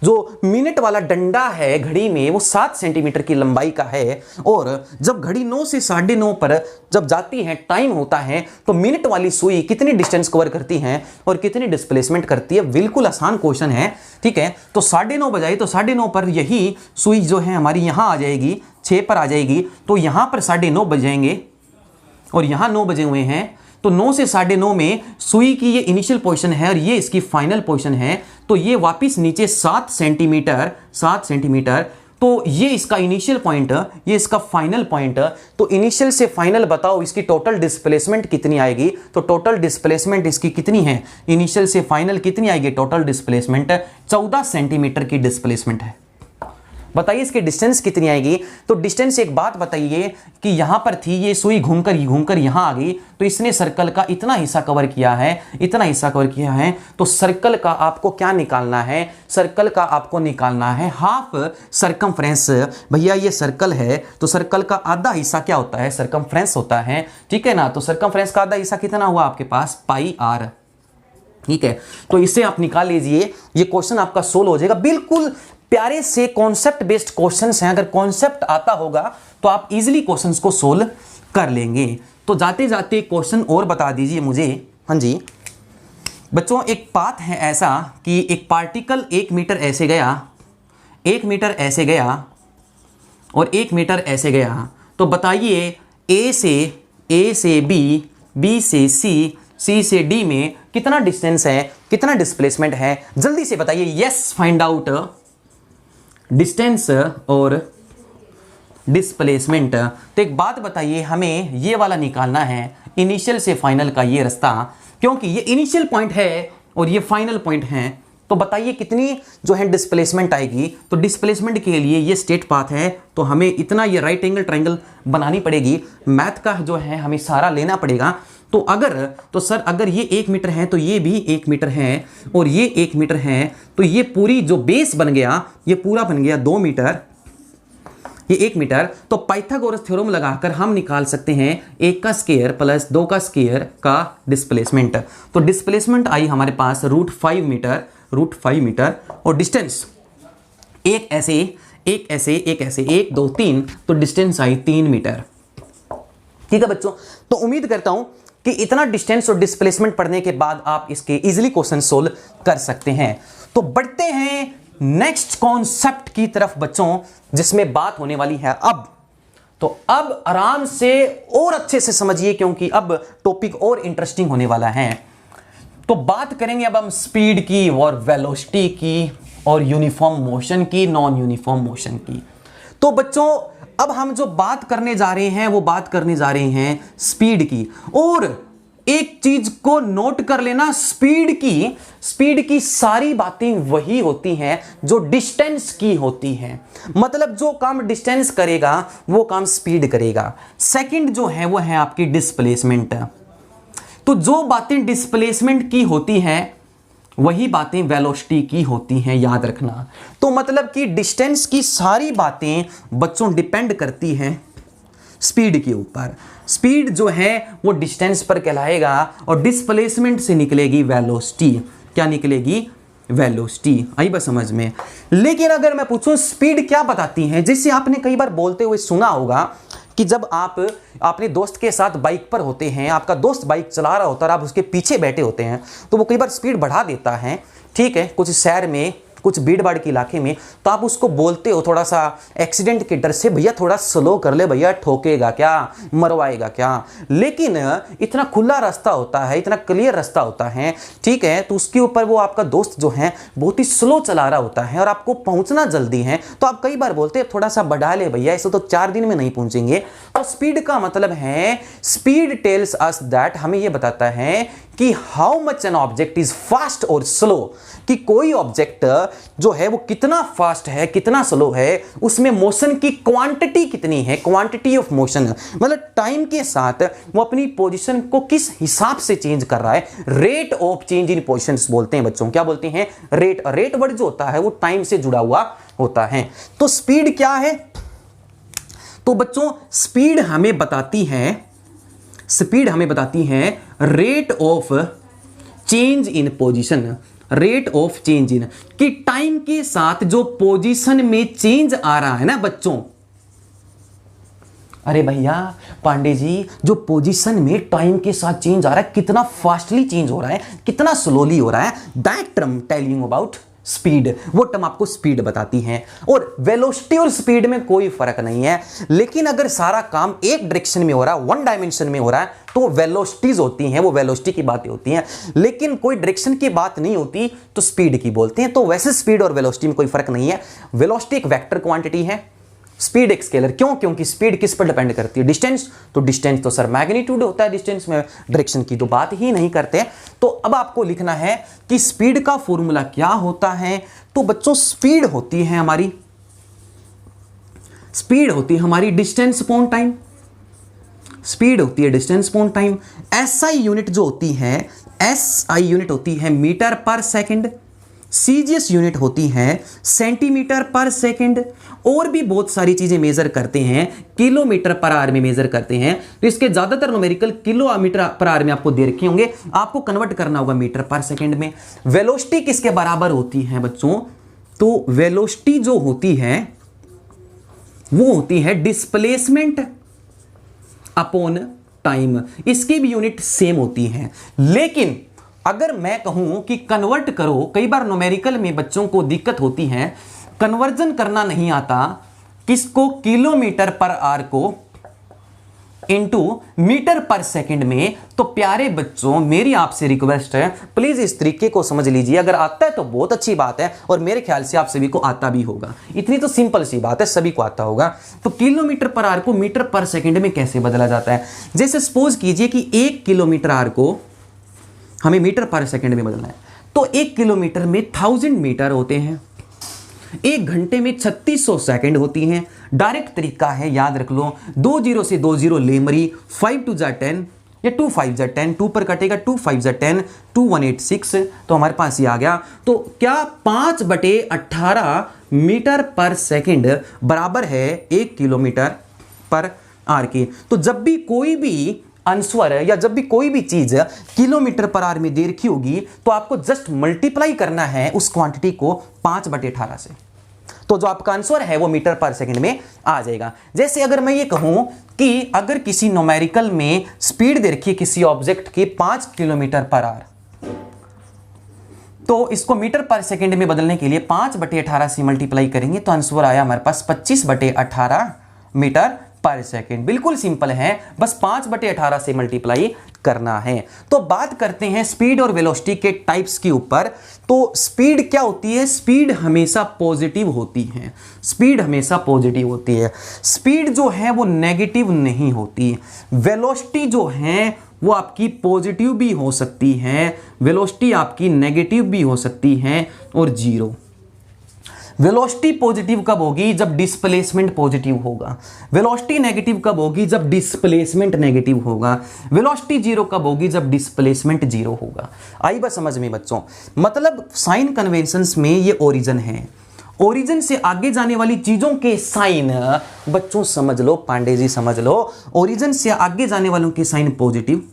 जो मिनट वाला डंडा है घड़ी में वो 7 सेंटीमीटर की लंबाई का है। और जब घड़ी 9 से 9:30 पर जब जाती है, टाइम होता है, तो मिनट वाली सुई कितनी डिस्टेंस कवर करती है और कितनी डिस्प्लेसमेंट करती है। बिल्कुल आसान क्वेश्चन है। ठीक है, तो 9:30 बजाई तो 9:30 पर यही सुई जो है हमारी यहां आ जाएगी, 6 पर आ जाएगी। तो यहां पर 9:30 बजेंगे और यहां 9 बजे हुए हैं। तो 9 से 9:30 में सुई की ये इनिशियल पोजीशन है और ये इसकी फाइनल पोजीशन है। तो ये वापस नीचे 7 सेंटीमीटर। तो ये इसका इनिशियल पॉइंट, ये इसका फाइनल पॉइंट। तो इनिशियल से फाइनल बताओ इसकी टोटल डिस्प्लेसमेंट कितनी आएगी। तो टोटल डिस्प्लेसमेंट इसकी कितनी है, इनिशियल से फाइनल कितनी आएगी टोटल डिस्प्लेसमेंट, 14 सेंटीमीटर की डिस्प्लेसमेंट है। बताइए इसकी डिस्टेंस कितनी आएगी। तो डिस्टेंस एक बात बताइए कि यहां पर थी ये सुई घूमकर यहां आ गई, तो इसने सर्कल का इतना हिस्सा कवर किया है, इतना हिस्सा कवर किया है। तो सर्कल का आपको क्या निकालना है, सर्कल का आपको निकालना है हाफ सरकमफ्रेंस। भैया ये सर्कल है तो सर्कल का आधा हिस्सा क्या होता है, सरकमफ्रेंस होता है। ठीक है ना, तो सरकमफ्रेंस का आधा हिस्सा कितना हुआ आपके पास, πr। ठीक है, तो इसे आप निकाल लीजिए, ये क्वेश्चन आपका सोल्व हो जाएगा। बिल्कुल प्यारे से कॉन्सेप्ट बेस्ड क्वेश्चंस हैं। अगर कॉन्सेप्ट आता होगा तो आप इजीली क्वेश्चंस को सोल्व कर लेंगे। तो जाते जाते क्वेश्चन और बता दीजिए मुझे। हाँ जी बच्चों, एक पाथ है ऐसा कि एक पार्टिकल 1 मीटर ऐसे गया, 1 मीटर ऐसे गया और 1 मीटर ऐसे गया। तो बताइए ए से बी, बी से सी, सी से डी में कितना डिस्टेंस है, कितना डिस्प्लेसमेंट है। जल्दी से बताइए। यस, फाइंड आउट डिस्टेंस और डिस्प्लेसमेंट। तो एक बात बताइए, हमें ये वाला निकालना है, इनिशियल से फाइनल का ये रास्ता, क्योंकि ये इनिशियल पॉइंट है और ये फाइनल पॉइंट है। तो बताइए कितनी जो है डिस्प्लेसमेंट आएगी। तो डिस्प्लेसमेंट के लिए ये स्ट्रेट पाथ है, तो हमें इतना ये राइट एंगल ट्रायंगल बनानी पड़ेगी। मैथ का जो है हमें सारा लेना पड़ेगा। तो सर अगर ये 1 मीटर है तो ये भी 1 मीटर है और ये 1 मीटर है, तो ये पूरी जो बेस बन गया, ये पूरा बन गया 2 मीटर, ये 1 मीटर। तो पाइथागोरस थ्योरम लगाकर हम निकाल सकते हैं 1 का स्क्वायर प्लस 2 का स्क्वायर का डिस्प्लेसमेंट। तो डिस्प्लेसमेंट आई हमारे पास √5 मीटर और डिस्टेंस एक ऐसे, एक ऐसे, एक ऐसे, 1 2 3, तो डिस्टेंस आई 3 मीटर। ठीक है बच्चों, तो उम्मीद करता हूं कि इतना डिस्टेंस और डिस्प्लेसमेंट पढ़ने के बाद आप इसके इजीली क्वेश्चन सोल्व कर सकते हैं। तो बढ़ते हैं नेक्स्ट कॉन्सेप्ट की तरफ बच्चों, जिसमें बात होने वाली है अब। तो अब आराम से और अच्छे से समझिए, क्योंकि अब टॉपिक और इंटरेस्टिंग होने वाला है। तो बात करेंगे अब हम स्पीड की और वेलोसिटी की और यूनिफॉर्म मोशन की, नॉन यूनिफॉर्म मोशन की। तो बच्चों अब हम जो बात करने जा रहे हैं वो बात करने जा रहे हैं स्पीड की। और एक चीज को नोट कर लेना, स्पीड की सारी बातें वही होती हैं जो डिस्टेंस की होती हैं। मतलब जो काम डिस्टेंस करेगा वो काम स्पीड करेगा। सेकंड जो है वो है आपकी डिस्प्लेसमेंट। तो जो बातें डिस्प्लेसमेंट की होती हैं वही बातें वेलोसिटी की होती हैं, याद रखना। तो मतलब कि डिस्टेंस की सारी बातें बच्चों डिपेंड करती हैं स्पीड के ऊपर। स्पीड जो है वो डिस्टेंस पर कहलाएगा और डिस्प्लेसमेंट से निकलेगी वेलोसिटी। क्या निकलेगी? वेलोसिटी। आई बात समझ में? लेकिन अगर मैं पूछूं स्पीड क्या बताती है, जैसे आपने कई बार बोलते हुए सुना होगा कि जब आप अपने दोस्त के साथ बाइक पर होते हैं, आपका दोस्त बाइक चला रहा होता है और आप उसके पीछे बैठे होते हैं, तो वो कई बार स्पीड बढ़ा देता है, ठीक है, कुछ शहर में, कुछ भीड़ भाड़ के इलाके में, तो आप उसको बोलते हो थोड़ा सा एक्सीडेंट के डर से, भैया थोड़ा स्लो कर ले भैया, ठोकेगा क्या, मरवाएगा क्या। लेकिन इतना खुला रास्ता होता है, इतना क्लियर रास्ता होता है, ठीक है, तो उसके ऊपर वो आपका दोस्त जो है बहुत ही स्लो चला रहा होता है और आपको पहुंचना जल्दी है, तो आप कई बार बोलते हैं थोड़ा सा बढ़ा ले भैया, ऐसे तो 4 दिन में नहीं पहुंचेंगे। तो स्पीड का मतलब है, स्पीड टेल्स अस दैट, हमें यह बताता है कि how much an object is fast और स्लो, कि कोई ऑब्जेक्ट जो है वो कितना फास्ट है कितना स्लो है, उसमें मोशन की क्वांटिटी कितनी है, क्वांटिटी ऑफ मोशन, मतलब टाइम के साथ वो अपनी पोजीशन को किस हिसाब से चेंज कर रहा है। Rate of change in positions बोलते हैं बच्चों, क्या बोलते हैं? रेट वर्ड जो होता है वो टाइम से जुड़ा हुआ होता है। तो स्पीड क्या है? तो बच्चों स्पीड हमें बताती है rate of change in position, rate of change in, कि टाइम के साथ जो पोजीशन में चेंज आ रहा है ना बच्चों, अरे भैया पांडे जी, जो पोजीशन में टाइम के साथ चेंज आ रहा है, कितना फास्टली चेंज हो रहा है, कितना स्लोली हो रहा है, that term telling about speed, वो टर्म आपको स्पीड बताती है। और वेलोसिटी और स्पीड में कोई फर्क नहीं है, लेकिन अगर सारा काम एक डायरेक्शन में हो रहा है, वन डायमेंशन में हो रहा है, तो वेलोसिटीज होती हैं, वो वेलोसिटी की बातें होती हैं। लेकिन कोई डायरेक्शन की बात नहीं होती तो स्पीड की बोलते हैं। तो वैसे स्पीड और वेलोसिटी में कोई फर्क नहीं है। वेलोसिटी एक वेक्टर क्वांटिटी है, स्पीड एक स्केलर। क्यों? क्योंकि स्पीड किस पर डिपेंड करती है? डिस्टेंस। तो डिस्टेंस तो सर मैग्नीट्यूड होता है डिस्टेंस में, डायरेक्शन की तो बात ही नहीं करते। तो अब आपको लिखना है कि स्पीड का फॉर्मूला क्या होता है। तो बच्चों स्पीड होती है हमारी डिस्टेंस अपॉन टाइम, स्पीड होती है distance upon time. SI unit जो होती है, एसआई यूनिट होती है मीटर पर सेकंड, सीजीएस यूनिट होती है सेंटीमीटर पर सेकंड, और भी बहुत सारी चीजें मेजर करते हैं, किलोमीटर पर आवर में मेजर करते हैं। तो इसके ज्यादातर न्यूमेरिकल किलोमीटर पर आवर में आपको दे रखे होंगे, आपको कन्वर्ट करना होगा मीटर पर सेकंड में। वेलोसिटी किसके बराबर होती है बच्चों? तो वेलोसिटी जो होती है वो होती है डिस्प्लेसमेंट अपॉन टाइम। इसकी भी यूनिट सेम होती है। लेकिन अगर मैं कहूं कि कन्वर्ट करो, कई बार न्यूमेरिकल में बच्चों को दिक्कत होती है, कन्वर्जन करना नहीं आता, किसको? किलोमीटर पर आवर को इनटू मीटर पर सेकंड में। तो प्यारे बच्चों मेरी आपसे रिक्वेस्ट है, प्लीज इस तरीके को समझ लीजिए। अगर आता है तो बहुत अच्छी बात है, और मेरे ख्याल से आप सभी को आता भी होगा, इतनी तो सिंपल सी बात है, सभी को आता होगा। तो किलोमीटर पर आवर को मीटर पर सेकंड में कैसे बदला जाता है? जैसे सपोज कीजिए कि 1 किलोमीटर आवर को हमें मीटर पर सेकंड में बदलना है, तो 1 किलोमीटर में 1000 मीटर होते हैं, 1 घंटे में 3600 सेकंड होती हैं। डायरेक्ट तरीका है, याद रख लो, 2 0 से 2 0 ले मरी, 5 2 10 या 2 5 10, 2 पर कटेगा, 2 5 10, 2186, तो हमारे पास ये आ गया। तो क्या 5/18 मीटर पर सेकंड बराबर है 1 किलोमीटर पर आवर के। तो जब भी कोई भी आंसर या जब भी कोई भी चीज किलोमीटर पर आवर में दे रखी होगी, तो आपको जस्ट मल्टीप्लाई करना है उस क्वांटिटी को 5/18 से, तो जो आपका आंसर है वो मीटर पर सेकंड में आ जाएगा। जैसे अगर मैं ये कहूं कि अगर किसी न्यूमेरिकल में स्पीड दे रखी है किसी ऑब्जेक्ट की 5 किलोमीटर पर आवर, तो इसको मीटर पर सेकंड में बदलने के लिए 5/18 से मल्टीप्लाई करेंगे, तो आंसर आया हमारे पास 25/18 मीटर पर सेकंड। बिल्कुल सिंपल है, बस 5/18 से मल्टीप्लाई करना है। तो बात करते हैं स्पीड और वेलोसिटी के टाइप्स के ऊपर। तो स्पीड क्या होती है? स्पीड हमेशा पॉजिटिव होती है। स्पीड हमेशा पॉजिटिव होती है। स्पीड जो है वो नेगेटिव नहीं होती। वेलोसिटी जो है वो आपकी पॉजिटिव भी हो सकती है, वेलोसिटी आपकी नेगेटिव भी हो सकती है, और जीरो। वेलोसिटी पॉजिटिव कब होगी? जब डिस्प्लेसमेंट पॉजिटिव होगा। वेलोसिटी नेगेटिव कब होगी? जब डिस्प्लेसमेंट नेगेटिव होगा। वेलोसिटी जीरो कब होगी? जब डिस्प्लेसमेंट जीरो होगा। आई बात समझ में बच्चों? मतलब साइन कन्वेंशंस में ये ओरिजिन है। ओरिजिन से आगे जाने वाली चीजों के साइन बच्चों समझ लो, पांडे जी समझ लो, ओरिजिन से आगे जाने वालों के साइन पॉजिटिव,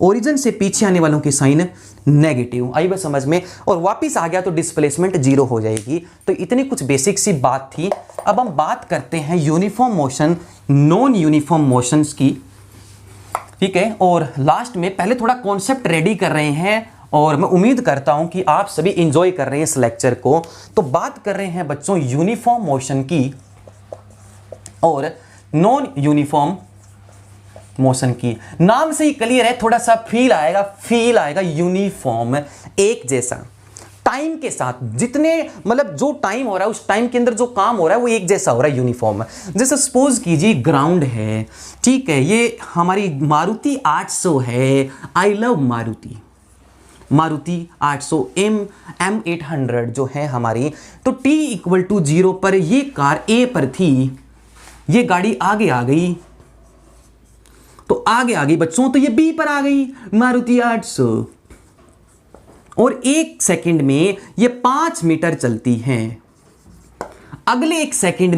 ओरिजिन से पीछे आने वालों के साइन नेगेटिव। आई बात समझ में? और वापस आ गया तो डिस्प्लेसमेंट जीरो हो जाएगी। तो इतनी कुछ बेसिक सी बात थी। अब हम बात करते हैं uniform motion, non uniform motions की, ठीक है। और लास्ट में पहले थोड़ा कॉन्सेप्ट रेडी कर रहे हैं, और मैं उम्मीद करता हूं कि आप सभी इंजॉय कर रहे हैं इस लेक्चर को। तो बात कर रहे हैं बच्चों यूनिफॉर्म मोशन की और नॉन यूनिफॉर्म मोशन की। नाम से ही क्लियर है, थोड़ा सा फील आएगा यूनिफॉर्म, एक जैसा। टाइम के साथ जितने मतलब जो टाइम हो रहा है उस टाइम के अंदर जो काम हो रहा है वो एक जैसा हो रहा है, यूनिफॉर्म। जैसे सपोज कीजिए ग्राउंड है, ठीक है, ये हमारी मारुति 800 है। आई लव मारुति 800 M800 जो है हमारी। तो t = 0 पर ये कार A पर थी, ये गाड़ी आगे आ गई, तो आगे आ गई बच्चों, तो ये B पर आ गई मारुति 800, और 1 सेकंड में ये 5 मीटर चलती है। अगले 1 सेकंड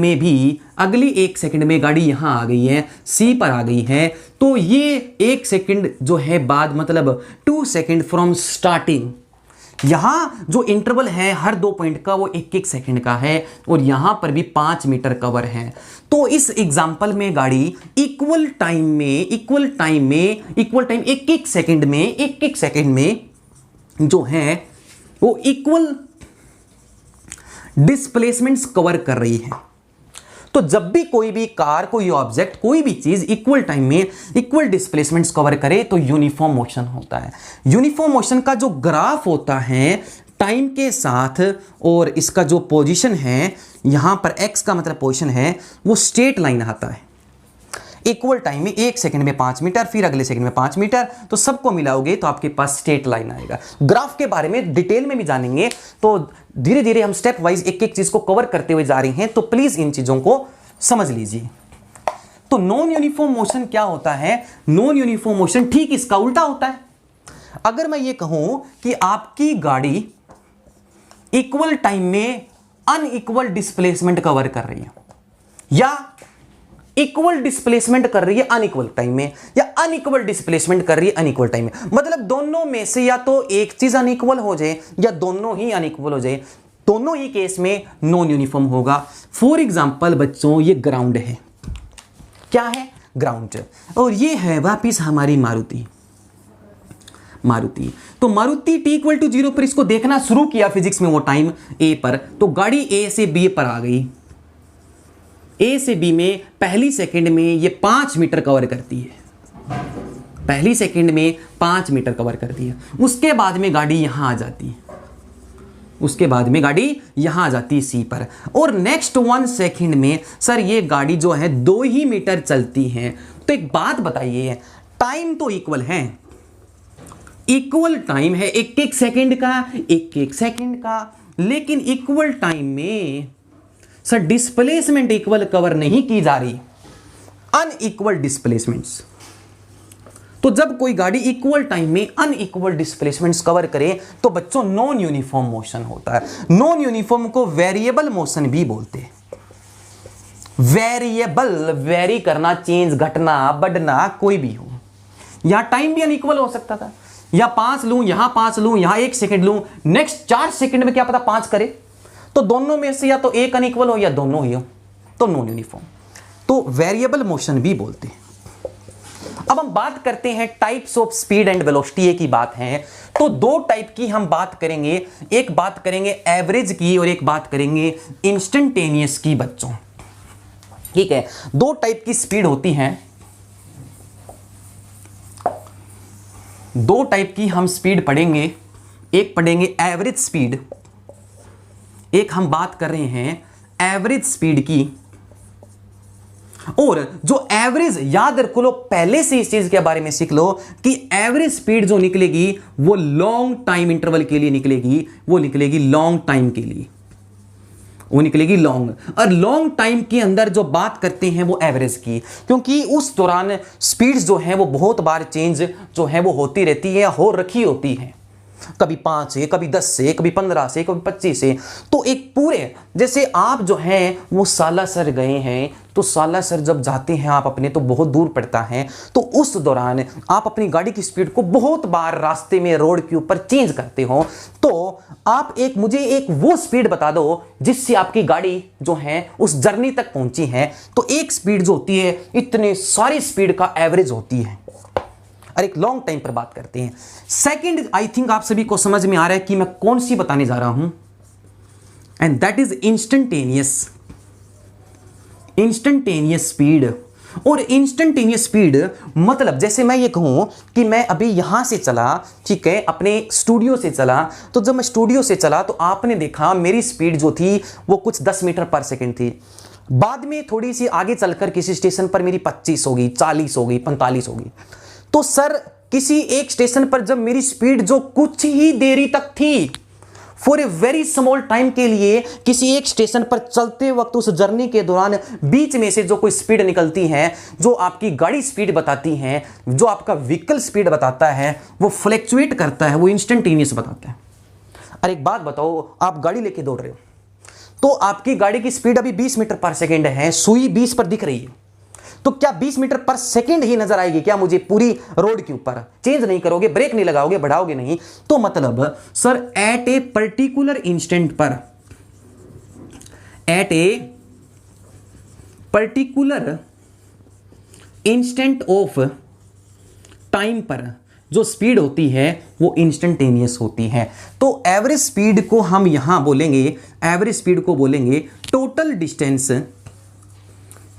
में गाड़ी यहां आ गई है, C पर आ गई है। तो ये 1 सेकंड जो है बाद, मतलब 2 सेकंड फ्रॉम स्टार्टिंग। यहां जो इंटरवल है हर 2 पॉइंट का वो 1-1 सेकंड का है, और यहां पर भी 5 मीटर कवर है। तो इस एग्जांपल में गाड़ी इक्वल टाइम 1-1 सेकंड में जो है वो इक्वल डिस्प्लेसमेंट्स कवर कर रही है। तो जब भी कोई भी कार, कोई ऑब्जेक्ट, कोई भी चीज इक्वल टाइम में इक्वल डिस्प्लेसमेंट्स कवर करे तो यूनिफॉर्म मोशन होता है। यूनिफॉर्म मोशन का जो ग्राफ होता है टाइम के साथ, और इसका जो पोजीशन है यहां पर x का मतलब पोजीशन है, वो स्ट्रेट लाइन आता है। इक्वल टाइम में 1 सेकंड में 5 मीटर, फिर अगले सेकंड में 5 मीटर, तो सबको मिलाओगे तो आपके पास स्ट्रेट लाइन आएगा। ग्राफ के बारे में डिटेल में भी जानेंगे, तो धीरे धीरे हम स्टेप वाइज एक-एक चीज को कवर करते हुए जा रहे हैं, तो प्लीज इन चीजों को समझ लीजिए। तो नॉन यूनिफॉर्म मोशन क्या होता है? नॉन यूनिफॉर्म मोशन ठीक इसका उल्टा होता है। अगर मैं ये कहूं कि आपकी गाड़ी इक्वल टाइम में अनइक्वल डिस्प्लेसमेंट कवर कर रही है, या इक्वल डिस्प्लेसमेंट कर रही है अनइक्वल टाइम में, या अनइक्वल डिस्प्लेसमेंट कर रही है अनइक्वल टाइम में, मतलब दोनों में से या तो एक चीज अनइक्वल हो जाए या दोनों ही अनइक्वल हो जाए, दोनों ही केस में नॉन यूनिफॉर्म होगा। फॉर एग्जांपल बच्चों ये ग्राउंड है, क्या है? ग्राउंड। और ये है वापिस हमारी मारुति। तो मारुति t = 0 पर इसको देखना शुरू किया फिजिक्स में वो टाइम A पर, तो गाड़ी A से B पर आ गई। A से B में पहली सेकंड में ये 5 मीटर कवर करती है, पहली सेकंड में 5 मीटर कवर करती है। उसके बाद में गाड़ी यहां आ जाती है, C पर, और नेक्स्ट 1 सेकंड में सर ये गाड़ी जो है 2 ही मीटर चलती है। तो एक बात बताइए, टाइम तो इक्वल है, इक्वल टाइम है 1-1 सेकंड का, लेकिन इक्वल टाइम में सर डिस्प्लेसमेंट इक्वल कवर नहीं की जा रही, अनइक्वल डिस्प्लेसमेंट्स। तो जब कोई गाड़ी इक्वल टाइम में अनइक्वल डिस्प्लेसमेंट्स कवर करे तो बच्चों नॉन यूनिफॉर्म मोशन होता है। नॉन यूनिफॉर्म को वेरिएबल मोशन भी बोलते हैं। वेरिएबल, वेरी करना, चेंज, घटना, बढ़ना, कोई भी हो। यहां टाइम भी अनइक्वल हो सकता था, या 5 लूं, यहां 5 लूं, यहां 1 सेकंड लूं, नेक्स्ट 4 सेकंड में क्या पता 5 करे, तो दोनों में से या तो एक अनइक्वल हो या दोनों ही हो, तो नॉन यूनिफॉर्म। तो वेरिएबल मोशन भी बोलते हैं। अब हम बात करते हैं types of speed and velocity की बात है, तो 2 टाइप की हम बात करेंगे। एक बात करेंगे एवरेज की और एक बात करेंगे इंस्टेंटेनियस की बच्चों, ठीक है। 2 टाइप की स्पीड होती है, दो टाइप की हम स्पीड पढ़ेंगे, एक पढ़ेंगे एवरेज स्पीड, एक हम बात कर रहे हैं एवरेज स्पीड की। और जो एवरेज, याद रख लो, पहले से इस चीज के बारे में सीख लो कि एवरेज स्पीड जो निकलेगी वो लॉन्ग टाइम इंटरवल के लिए निकलेगी, वो निकलेगी लॉन्ग टाइम के लिए, वो निकलेगी लॉन्ग। और लॉन्ग टाइम के अंदर जो बात करते हैं वो एवरेज की, क्योंकि उस दौरान स्पीड्स जो है वो बहुत बार चेंज जो है वो होती रहती है या हो रखी होती है, कभी 5 से, कभी 10 से, कभी 15 से, कभी 25 से। तो एक पूरे, जैसे आप जो हैं वो सालासर गए हैं, तो सालासर जब जाते हैं आप अपने, तो बहुत दूर पड़ता है, तो उस दौरान आप अपनी गाड़ी की स्पीड को बहुत बार रास्ते में, रोड के ऊपर चेंज करते हो। तो आप मुझे एक वो स्पीड बता दो जिससे आपकी गाड़ी जो है उस जर्नी तक पहुंची है। तो एक स्पीड जो होती है इतने सारी स्पीड का एवरेज होती है, और एक लॉन्ग टाइम पर बात करते हैं। सेकंड, आई थिंक आप सभी को समझ में आ रहा है कि मैं कौन सी बताने जा रहा हूं, and that is instantaneous, instantaneous speed. और इंस्टेंटेनियस स्पीड मतलब जैसे मैं ये कहूं कि मैं अभी यहां से चला, ठीक है, अपने स्टूडियो से चला, तो जब मैं स्टूडियो से चला तो आपने देखा मेरी स्पीड जो थी वो कुछ 10 मीटर पर सेकंड थी। बाद में थोड़ी सी आगे चलकर किसी स्टेशन पर मेरी 25 हो गई, 40 हो गई, 45 हो गई। तो सर किसी एक स्टेशन पर जब मेरी स्पीड जो कुछ ही देरी तक थी, for a very small time के लिए, किसी एक स्टेशन पर चलते वक्त उस जर्नी के दौरान बीच में से जो कोई स्पीड निकलती है, जो आपकी गाड़ी स्पीड बताती है, जो आपका व्हीकल स्पीड बताता है, वो फ्लैक्चुएट करता है, वो इंस्टेंटेनियस बताता है। अरे एक बात बताओ, आप गाड़ी लेके दौड़ रहे हो, तो आपकी गाड़ी की स्पीड अभी 20 मीटर पर सेकेंड है, सुई 20 पर दिख रही है, तो क्या 20 मीटर पर सेकंड ही नजर आएगी क्या मुझे पूरी रोड के ऊपर? चेंज नहीं करोगे, ब्रेक नहीं लगाओगे, बढ़ाओगे नहीं। तो मतलब sir at a particular instant पर, at a particular instant of time पर जो स्पीड होती है वो इंस्टेंटेनियस होती है। तो एवरेज स्पीड को हम यहां बोलेंगे, एवरेज स्पीड को बोलेंगे total distance,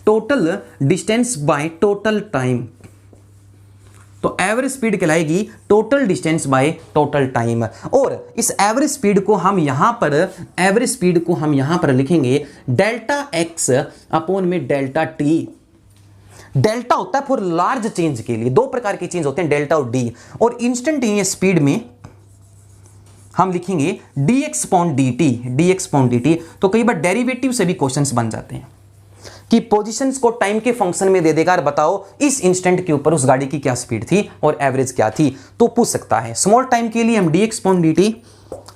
total distance by total time. तो एवरेज स्पीड कहलाएगी total distance by total time. और इस एवरेज स्पीड को हम यहां पर, एवरेज स्पीड को हम यहां पर लिखेंगे डेल्टा एक्स अपॉन में डेल्टा टी। डेल्टा होता है फॉर लार्ज चेंज के लिए, दो प्रकार के चेंज होते हैं, डेल्टा और डी। और इंस्टेंटेनियस स्पीड में हम लिखेंगे dx upon dt, dx upon dt। तो कई बार डेरिवेटिव से भी क्वेश्चंस बन जाते हैं कि पोजीशंस को टाइम के फंक्शन में दे देगा और बताओ इस इंस्टेंट के ऊपर उस गाड़ी की क्या स्पीड थी और एवरेज क्या थी, तो पूछ सकता है। स्मॉल टाइम के लिए हम dx अपॉन dt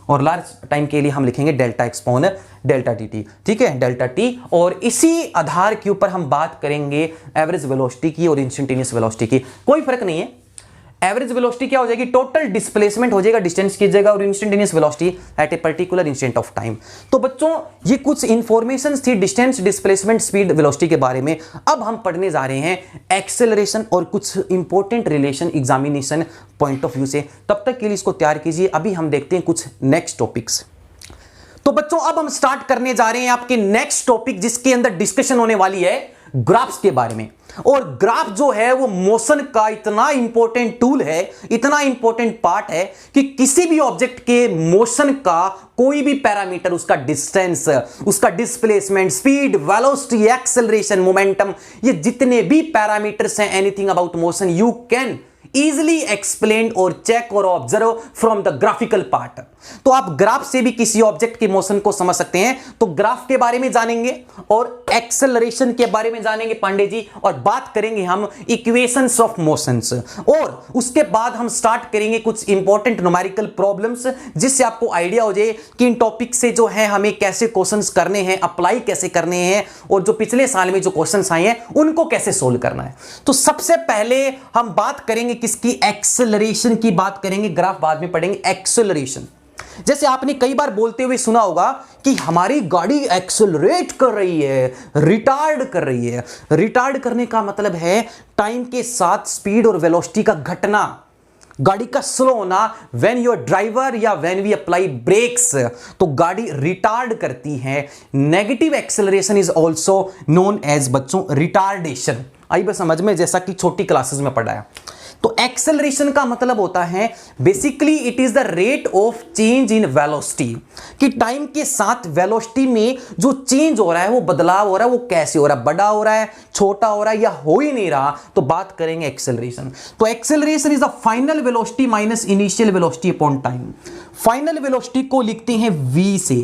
और लार्ज टाइम के लिए हम लिखेंगे delta x upon delta dt, ठीक है, डेल्टा t। और इसी आधार के ऊपर हम बात करेंगे एवरेज वेलोसिटी की और इंस्टेंटेनियस वेलोसिटी की। कोई फर्क नहीं है, एवरेज वेलोसिटी क्या हो जाएगी, टोटल डिस्प्लेसमेंट हो जाएगा डिस्टेंस की जगह, और instantaneous velocity at a particular instant of time. तो बच्चों ये कुछ इंफॉर्मेशन थी डिस्टेंस, डिस्प्लेसमेंट, स्पीड, वेलोसिटी के बारे में। अब हम पढ़ने जा रहे हैं एक्सेलरेशन और कुछ important relation examination point of view से। तब तक के लिए इसको तैयार कीजिए, अभी हम देखते हैं कुछ नेक्स्ट टॉपिक्स। तो बच्चों अब हम स्टार्ट करने जा रहे हैं आपके नेक्स्ट टॉपिक, जिसके अंदर डिस्कशन होने वाली है ग्राफ्स के बारे में। और ग्राफ जो है वो मोशन का इतना इंपॉर्टेंट टूल है, इतना इंपॉर्टेंट पार्ट है कि किसी भी ऑब्जेक्ट के मोशन का कोई भी पैरामीटर, उसका डिस्टेंस, उसका displacement, speed, velocity, acceleration, momentum, ये जितने भी पैरामीटर्स हैं, anything about motion you can easily explained और check और observe from the graphical part। तो आप ग्राफ से भी किसी ऑब्जेक्ट के मोशन को समझ सकते हैं। तो ग्राफ के बारे में जानेंगे और एक्सेलरेशन के बारे में जानेंगे पांडे जी, और बात करेंगे हम इक्वेशंस ऑफ मोशंस, और उसके बाद हम स्टार्ट करेंगे कुछ इंपॉर्टेंट न्यूमेरिकल प्रॉब्लम्स, जिससे आपको आइडिया हो जाए कि इन टॉपिक से जो है हमें कैसे क्वेश्चंस करने हैं, अप्लाई कैसे करने हैं, और जो पिछले साल में जो क्वेश्चंस आए हैं उनको कैसे सोल्व करना है। तो सबसे पहले हम बात करेंगे किसकी, एक्सेलरेशन की बात करेंगे। ग्राफ बाद में पढ़ेंगे। एक्सेलरेशन, जैसे आपने कई बार बोलते हुए सुना होगा कि हमारी गाड़ी एक्सेलरेट कर रही है, रिटार्ड कर रही है। रिटार्ड करने का मतलब है टाइम के साथ स्पीड और वेलोसिटी का घटना, गाड़ी का स्लो होना। व्हेन योर ड्राइवर या व्हेन वी अप्लाई ब्रेक्स, तो गाड़ी रिटार्ड करती है। Negative acceleration is also known as बच्चों रिटार्डेशन। आई बस समझ में, जैसा कि छोटी क्लासेस में पढ़ाया। तो एक्सेलरेशन का मतलब होता है basically it is the rate of change in velocity, कि टाइम के साथ वेलोसिटी में जो चेंज हो रहा है, वो बदलाव हो रहा है, वो कैसे हो रहा है, बड़ा हो रहा है, छोटा हो रहा है, या हो ही नहीं रहा, तो बात करेंगे एक्सेलरेशन। तो acceleration is the final velocity minus initial velocity upon time. Final velocity को लिखते हैं v से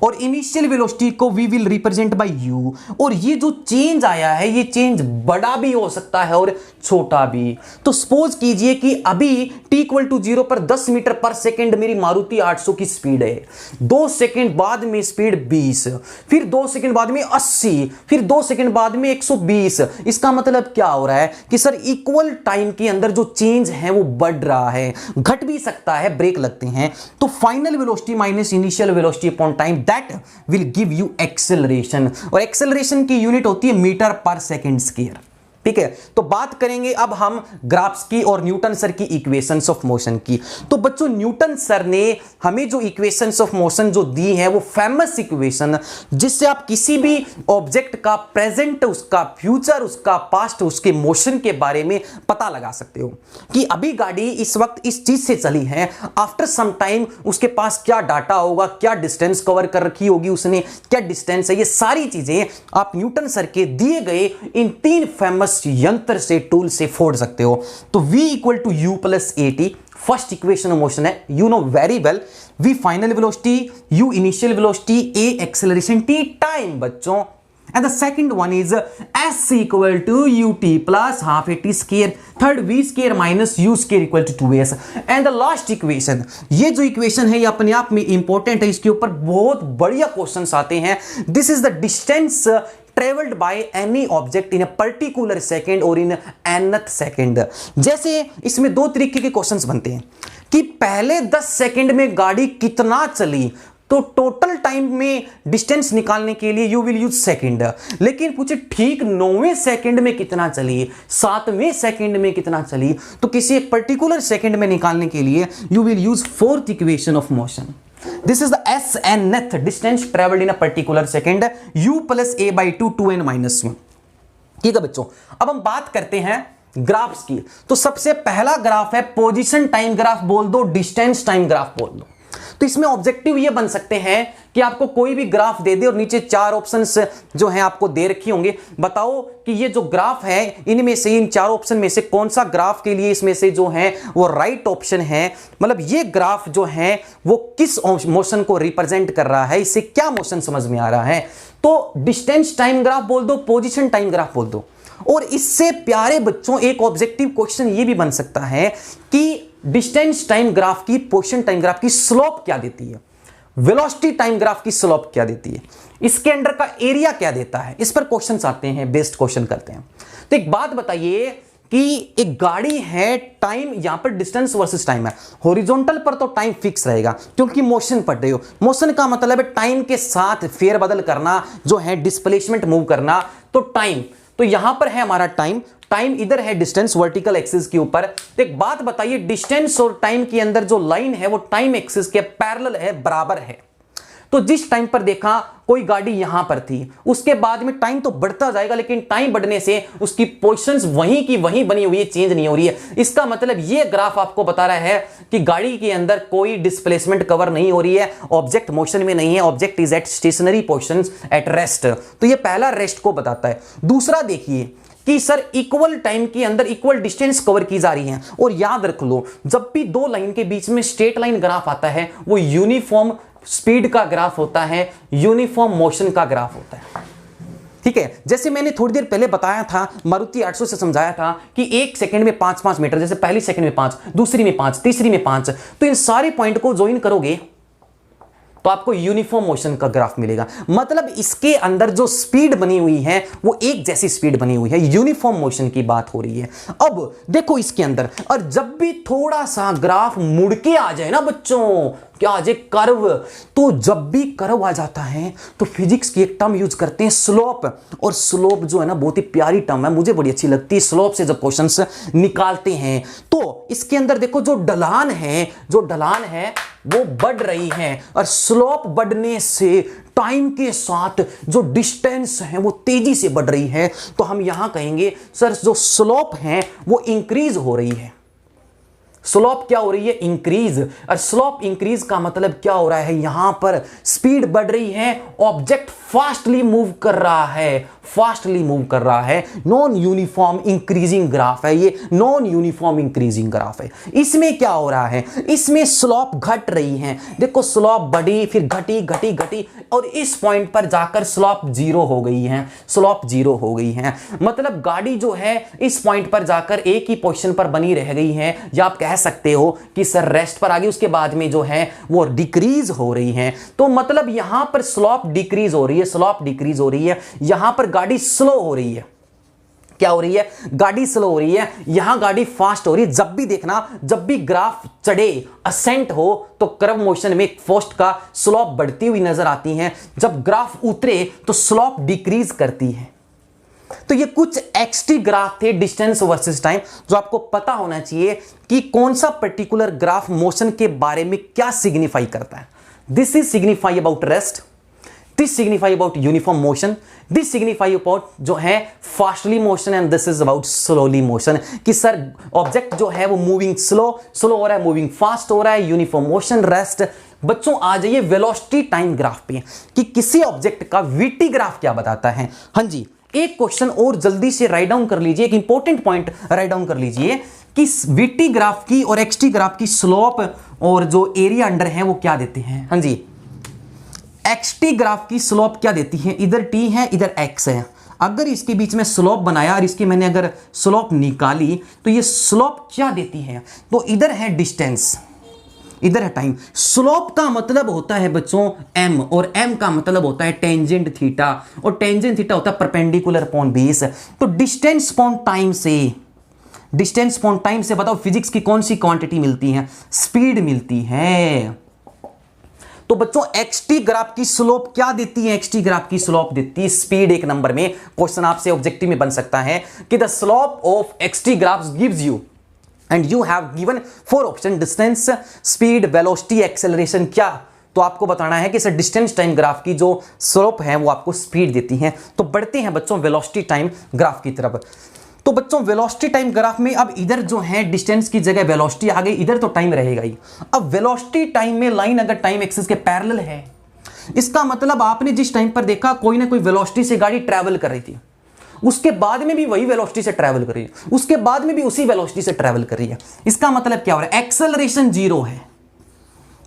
और इनिशियल वेलोसिटी को we will represent by u। और ये जो चेंज आया है, ये चेंज बड़ा भी हो सकता है और छोटा भी। तो सपोज कीजिए कि अभी t इक्वल टू 0 पर 10 मीटर पर सेकंड मेरी मारुति 800 की स्पीड है, 2 सेकंड बाद में स्पीड 20, फिर 2 सेकंड बाद में 80, फिर 2 सेकंड बाद में 120। इसका मतलब क्या हो रहा है कि सर इक्वल टाइम के अंदर जो चेंज है वो बढ़ रहा है, घट भी सकता है, ब्रेक लगते हैं। तो final velocity minus initial velocity upon time that will give you acceleration, और एक्सेलरेशन की यूनिट होती है मीटर पर सेकंड स्क्वायर। ठीक है, तो बात करेंगे अब हम ग्राफ्स की और न्यूटन सर की इक्वेशंस ऑफ मोशन की। तो बच्चों न्यूटन सर ने हमें जो इक्वेशंस ऑफ मोशन जो दी है, वो फेमस इक्वेशन, जिससे आप किसी भी ऑब्जेक्ट का प्रेजेंट, उसका फ्यूचर, उसका पास्ट, उसके मोशन के बारे में पता लगा सकते हो कि अभी गाड़ी इस वक्त इस चीज से चली है, आफ्टर सम टाइम उसके पास क्या डाटा होगा, क्या डिस्टेंस कवर कर रखी होगी उसने, क्या डिस्टेंस है, ये सारी चीजें आप न्यूटन सर के दिए गए इन 3 फेमस यंत्र से, टूल से फोड़ सकते हो। तो v equal to u plus a t first equation of motion है, you know very well. v final velocity, u initial velocity, a acceleration, t time बच्चों। And the second one is s equal to ut plus half at square, third v square minus u square equal to 2s। and the last equation, ये जो equation है ये अपने आप में important है, इसके ऊपर बहुत बढ़िया क्वेश्चंस आते हैं। This is the distance traveled by any object in a particular second or in nth second। जैसे इसमें 2 तरीके के क्वेश्चंस बनते हैं कि पहले 10 सेकंड में गाड़ी कितना चली, तो टोटल टाइम में डिस्टेंस निकालने के लिए यू विल यूज सेकंड। लेकिन पूछे ठीक 9वें सेकंड में कितना चली, 7वें सेकंड में कितना चली, तो किसी एक पर्टिकुलर सेकंड में निकालने के लिए you will use fourth equation of motion. This is the snth distance traveled in a particular second, u plus a by 2 2n minus 1। ठीक है बच्चों, अब हम बात करते हैं ग्राफ्स की। तो सबसे पहला ग्राफ है पोजीशन टाइम ग्राफ बोल दो, डिस्टेंस टाइम ग्राफ बोल दो। तो इसमें ऑब्जेक्टिव ये बन सकते हैं कि आपको कोई भी ग्राफ दे दे और नीचे 4 ऑप्शंस जो हैं आपको दे रखी होंगे, बताओ कि ये जो ग्राफ है इनमें से, इन 4 ऑप्शन में से कौन सा ग्राफ के लिए इसमें से जो है वो राइट ऑप्शन है, मतलब ये ग्राफ जो है वो किस मोशन को रिप्रेजेंट कर रहा है, इससे क्या मोशन समझ में आ रहा है। तो डिस्टेंस टाइम ग्राफ बोल दो, पोजीशन टाइम ग्राफ बोल दो। और इससे प्यारे बच्चों एक ऑब्जेक्टिव क्वेश्चन ये भी बन सकता है कि डिस्टेंस टाइम ग्राफ की, पोजीशन टाइम ग्राफ की स्लोप क्या देती है, वेलोसिटी टाइम ग्राफ की स्लोप क्या देती है, इसके अंडर का एरिया क्या देता है, इस पर क्वेश्चंस आते हैं, बेस्ड क्वेश्चन करते हैं। तो एक बात बताइए कि एक गाड़ी है, टाइम यहां पर डिस्टेंस वर्सेस टाइम है, हॉरिजॉन्टल पर तो टाइम फिक्स रहेगा क्योंकि मोशन पढ़ रहे हो। मोशन का मतलब है टाइम के साथ फेरबदल करना, जो है डिस्प्लेसमेंट मूव करना। तो टाइम, तो यहां पर है हमारा टाइम, टाइम इधर है डिस्टेंस वर्टिकल एक्सिस के ऊपर। तो एक बात बताइए, डिस्टेंस और टाइम के अंदर जो लाइन है वो टाइम एक्सिस के पैरेलल है, बराबर है। तो जिस टाइम पर देखा कोई गाड़ी यहां पर थी, उसके बाद में टाइम तो बढ़ता जाएगा, लेकिन टाइम बढ़ने से उसकी पोजीशंस वहीं की वहीं बनी हुई है, चेंज नहीं हो रही है। इसका मतलब ये ग्राफ आपको बता रहा है कि गाड़ी के अंदर कोई डिस्प्लेसमेंट कवर नहीं हो रही है, ऑब्जेक्ट मोशन में नहीं है, object is at stationary positions at rest. तो ये पहला रेस्ट को बताता है। दूसरा देखिए कि सर इक्वल टाइम के अंदर इक्वल डिस्टेंस कवर की जा रही है। और याद रख लो, जब भी 2 लाइन के बीच में स्ट्रेट लाइन ग्राफ आता है वो यूनिफॉर्म स्पीड का ग्राफ होता है, यूनिफॉर्म मोशन का ग्राफ होता है। ठीक है, जैसे मैंने थोड़ी देर पहले बताया था, मारुति 800 से समझाया था कि 1 सेकंड में 5-5 मीटर, जैसे पहली सेकंड में 5, दूसरी में 5, तीसरी में 5, तो इन सारे पॉइंट को ज्वाइन करोगे तो आपको यूनिफॉर्म मोशन का ग्राफ मिलेगा। मतलब इसके अंदर जो स्पीड बनी हुई है वो एक जैसी स्पीड बनी हुई है, यूनिफॉर्म मोशन की बात हो रही है। अब देखो इसके अंदर, और जब भी थोड़ा सा ग्राफ मुड़ के आ जाए ना बच्चों, क्या आ जाए, कर्व, तो जब भी कर्व आ जाता है तो फिजिक्स की एक टर्म यूज करते हैं, स्लोप। और स्लोप जो है ना बहुत ही प्यारी टर्म है, मुझे बड़ी अच्छी लगती है। स्लोप से जब क्वेश्चंस निकालते हैं तो इसके अंदर देखो जो ढलान है, जो ढलान है वो बढ़ रही है, और स्लोप बढ़ने से टाइम के साथ जो डिस्टेंस है वो तेजी से बढ़ रही है। तो हम यहां कहेंगे सर जो स्लोप है वो इंक्रीज हो रही है। स्लोप क्या हो रही है, इंक्रीज। और स्लोप इंक्रीज का मतलब क्या हो रहा है, यहां पर स्पीड बढ़ रही है, ऑब्जेक्ट फास्टली मूव कर रहा है, फास्टली मूव कर रहा है। नॉन यूनिफॉर्म इंक्रीजिंग ग्राफ है ये, नॉन यूनिफॉर्म इंक्रीजिंग ग्राफ है। इसमें क्या हो रहा है, इसमें स्लोप घट रही है। देखो स्लोप बढ़ी, फिर घटी घटी घटी, और इस पॉइंट पर जाकर स्लोप जीरो हो गई है, स्लोप जीरो हो गई है। मतलब गाड़ी जो है इस पॉइंट पर जाकर एक ही पोजीशन पर बनी रह गई है, या आप कह सकते हो कि सर रेस्ट पर आ गई, उसके बाद में जो है वो डिक्रीज हो रही है। तो मतलब यहां पर स्लोप डिक्रीज हो रही है, स्लोप डिक्रीज हो रही है, यहां पर गाड़ी स्लो हो रही है। क्या हो रही है, गाड़ी स्लो हो रही है, यहां गाड़ी फास्ट हो रही है। जब भी देखना, जब भी ग्राफ चढ़े, असेंट हो, तो कर्व मोशन में फोर्स का स्लोप बढ़ती हुई नजर आती है। जब ग्राफ उतरे तो स्लोप डिक्रीज करती है। तो ये कुछ एक्सटी ग्राफ थे, डिस्टेंस वर्सेस टाइम, जो आपको पता होना चाहिए कि कौन सा पर्टिकुलर ग्राफ मोशन के बारे में क्या सिग्निफाई करता है। This is signify about rest, this signify about uniform motion, this signify about जो है fastly motion, and this is about slowly motion. कि सर ऑब्जेक्ट जो है वो मूविंग स्लो हो रहा है, मूविंग फास्ट हो रहा है, यूनिफॉर्म मोशन, रेस्ट। बच्चों आ जाइए वेलोसिटी टाइम ग्राफ पे कि किसी ऑब्जेक्ट का वीटी ग्राफ क्या बताता है। हाँ जी, एक क्वेश्चन और जल्दी से राइट डाउन कर लीजिए, एक इंपॉर्टेंट पॉइंट राइट डाउन कर लीजिए कि वीटी ग्राफ की और एक्सटी ग्राफ की स्लोप और जो एरिया अंडर है वो क्या देते हैं। हाँ जी, एक्सटी ग्राफ की स्लोप क्या देती है, इधर टी है इधर एक्स है। अगर इसके बीच में स्लोप बनाया और इसकी मैंने अगर स्लोप निकाली तो ये स्लोप क्या देती है, तो इधर है डिस्टेंस, इधर है टाइम। स्लोप का मतलब होता है बच्चों m, और m का मतलब होता है टेंजेंट थीटा, और टेंजेंट थीटा होता है परपेंडिकुलर अपॉन बेस। तो डिस्टेंस अपॉन टाइम से, डिस्टेंस अपॉन टाइम से बताओ फिजिक्स की कौन सी क्वांटिटी मिलती है, स्पीड मिलती है। तो बच्चों एक्सटी ग्राफ की स्लोप क्या देती है, एक्सटी ग्राफ की स्लोप देती है स्पीड। एक नंबर में क्वेश्चन आपसे ऑब्जेक्टिव में बन सकता है कि the slope of XT graph gives you, and you have given 4 option, distance, speed, velocity, acceleration. क्या, तो आपको बताना है कि सर डिस्टेंस टाइम ग्राफ की जो स्लोप है वो आपको स्पीड देती है। तो बढ़ते हैं बच्चों वेलोसिटी टाइम ग्राफ की तरफ। तो बच्चों वेलोसिटी टाइम ग्राफ में अब इधर जो है डिस्टेंस की जगह वेलोसिटी आ गई, इधर तो टाइम रहेगा ही। अब वेलोसिटी टाइम में लाइन अगर टाइम एक्सिस के पैरेलल है, इसका मतलब आपने जिस टाइम पर देखा कोई ना कोई वेलोसिटी से गाड़ी ट्रैवल कर रही थी, उसके बाद में भी वही वेलोसिटी से ट्रैवल कर रही है, उसके बाद में भी उसी वेलोसिटी से ट्रैवल कर रही है। इसका मतलब क्या हो रहा है, एक्सेलरेशन जीरो है,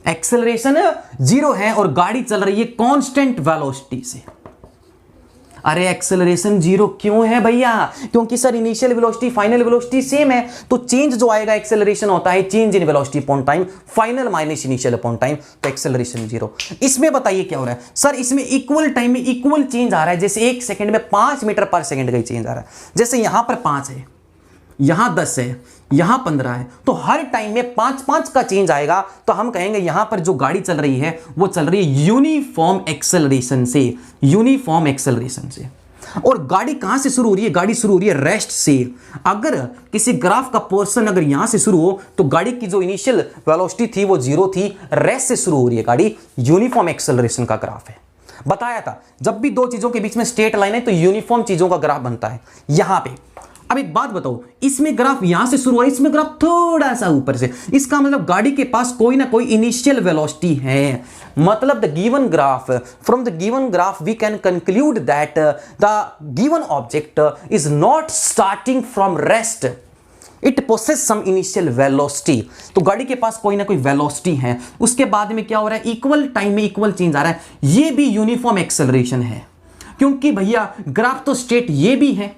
एक्सेलरेशन जीरो है, और गाड़ी चल रही है कांस्टेंट वेलोसिटी से। अरे एक्सेलरेशन जीरो क्यों है भैया, क्योंकि sir initial velocity final velocity same है, तो चेंज जो आएगा एक्सेलरेशन होता है change in velocity upon time, final minus initial upon time, तो एक्सेलरेशन जीरो। इसमें बताइए क्या हो रहा है, सर इसमें इक्वल टाइम में इक्वल चेंज आ रहा है, जैसे 1 सेकंड में 5 मीटर पर सेकंड का चेंज आ रहा है। जैसे यहां पर 5 है, यहां 10 है, यहां 15 है, तो हर टाइम में 5-5 का चेंज आएगा। तो हम कहेंगे यहां पर जो गाड़ी चल रही है वो चल रही है यूनिफॉर्म एक्सेलरेशन से, यूनिफॉर्म एक्सेलरेशन से। और गाड़ी कहां से शुरू हो रही है, गाड़ी शुरू हो रही है रेस्ट से। अगर किसी ग्राफ का पोर्शन अगर यहां से शुरू हो तो गाड़ी की जो इनिशियल वेलोसिटी थी वो जीरो थी, रेस्ट से शुरू हो रही है गाड़ी, यूनिफॉर्म एक्सेलरेशन का ग्राफ है। बताया था जब भी दो चीजों के बीच में स्ट्रेट लाइन है तो यूनिफॉर्म चीजों का ग्राफ बनता है यहां पे। अब एक बात बताओ, इसमें ग्राफ यहां से शुरू हुआ, इसमें ग्राफ थोड़ा सा ऊपर से, इसका मतलब गाड़ी के पास कोई ना कोई इनिशियल वेलोसिटी है। मतलब the given graph, from the given graph we can conclude that the given object is not starting from rest, it possess some initial velocity. तो गाड़ी के पास कोई ना कोई वेलोसिटी है, उसके बाद में क्या हो रहा है, इक्वल टाइम में इक्वल चेंज आ रहा है। ये भी यूनिफॉर्म एक्सेलरेशन है, क्योंकि भैया ग्राफ तो स्ट्रेट ये भी है,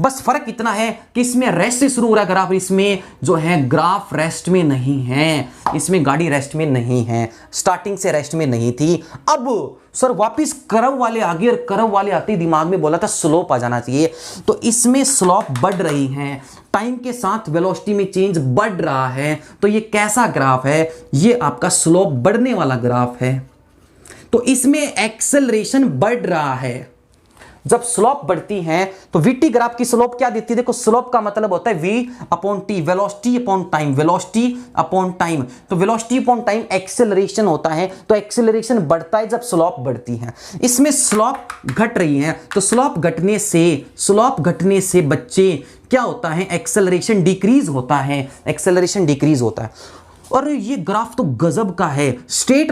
बस फर्क इतना है कि इसमें रेस्ट से शुरू हो रहा है ग्राफ, इसमें जो है ग्राफ रेस्ट में नहीं है, इसमें गाड़ी रेस्ट में नहीं है, स्टार्टिंग से रेस्ट में नहीं थी। अब सर वापिस कर्व वाले आ गए, और कर्व वाले आते ही दिमाग में बोला था स्लोप आ जाना चाहिए, तो इसमें स्लोप बढ़ रही है, टाइम के साथ वेलोसिटी में चेंज बढ़ रहा है। तो ये कैसा ग्राफ है, ये आपका स्लोप बढ़ने वाला ग्राफ है। तो इसमें एक्सेलरेशन बढ़ रहा है, जब स्लोप बढ़ती है तो वीटी ग्राफ की स्लोप क्या देती है? देखो स्लोप का मतलब होता है V upon T, velocity upon time, velocity upon time. तो वेलोसिटी अपॉन टाइम एक्सेलरेशन होता है, तो एक्सेलरेशन बढ़ता है जब स्लोप बढ़ती है। इसमें स्लोप घट रही है, तो स्लोप घटने से बच्चे क्या होता है? एक्सेलरेशन डिक्रीज होता है, एक्सेलरेशन डिक्रीज होता है। और ये ग्राफ तो गजब का है, स्ट्रेट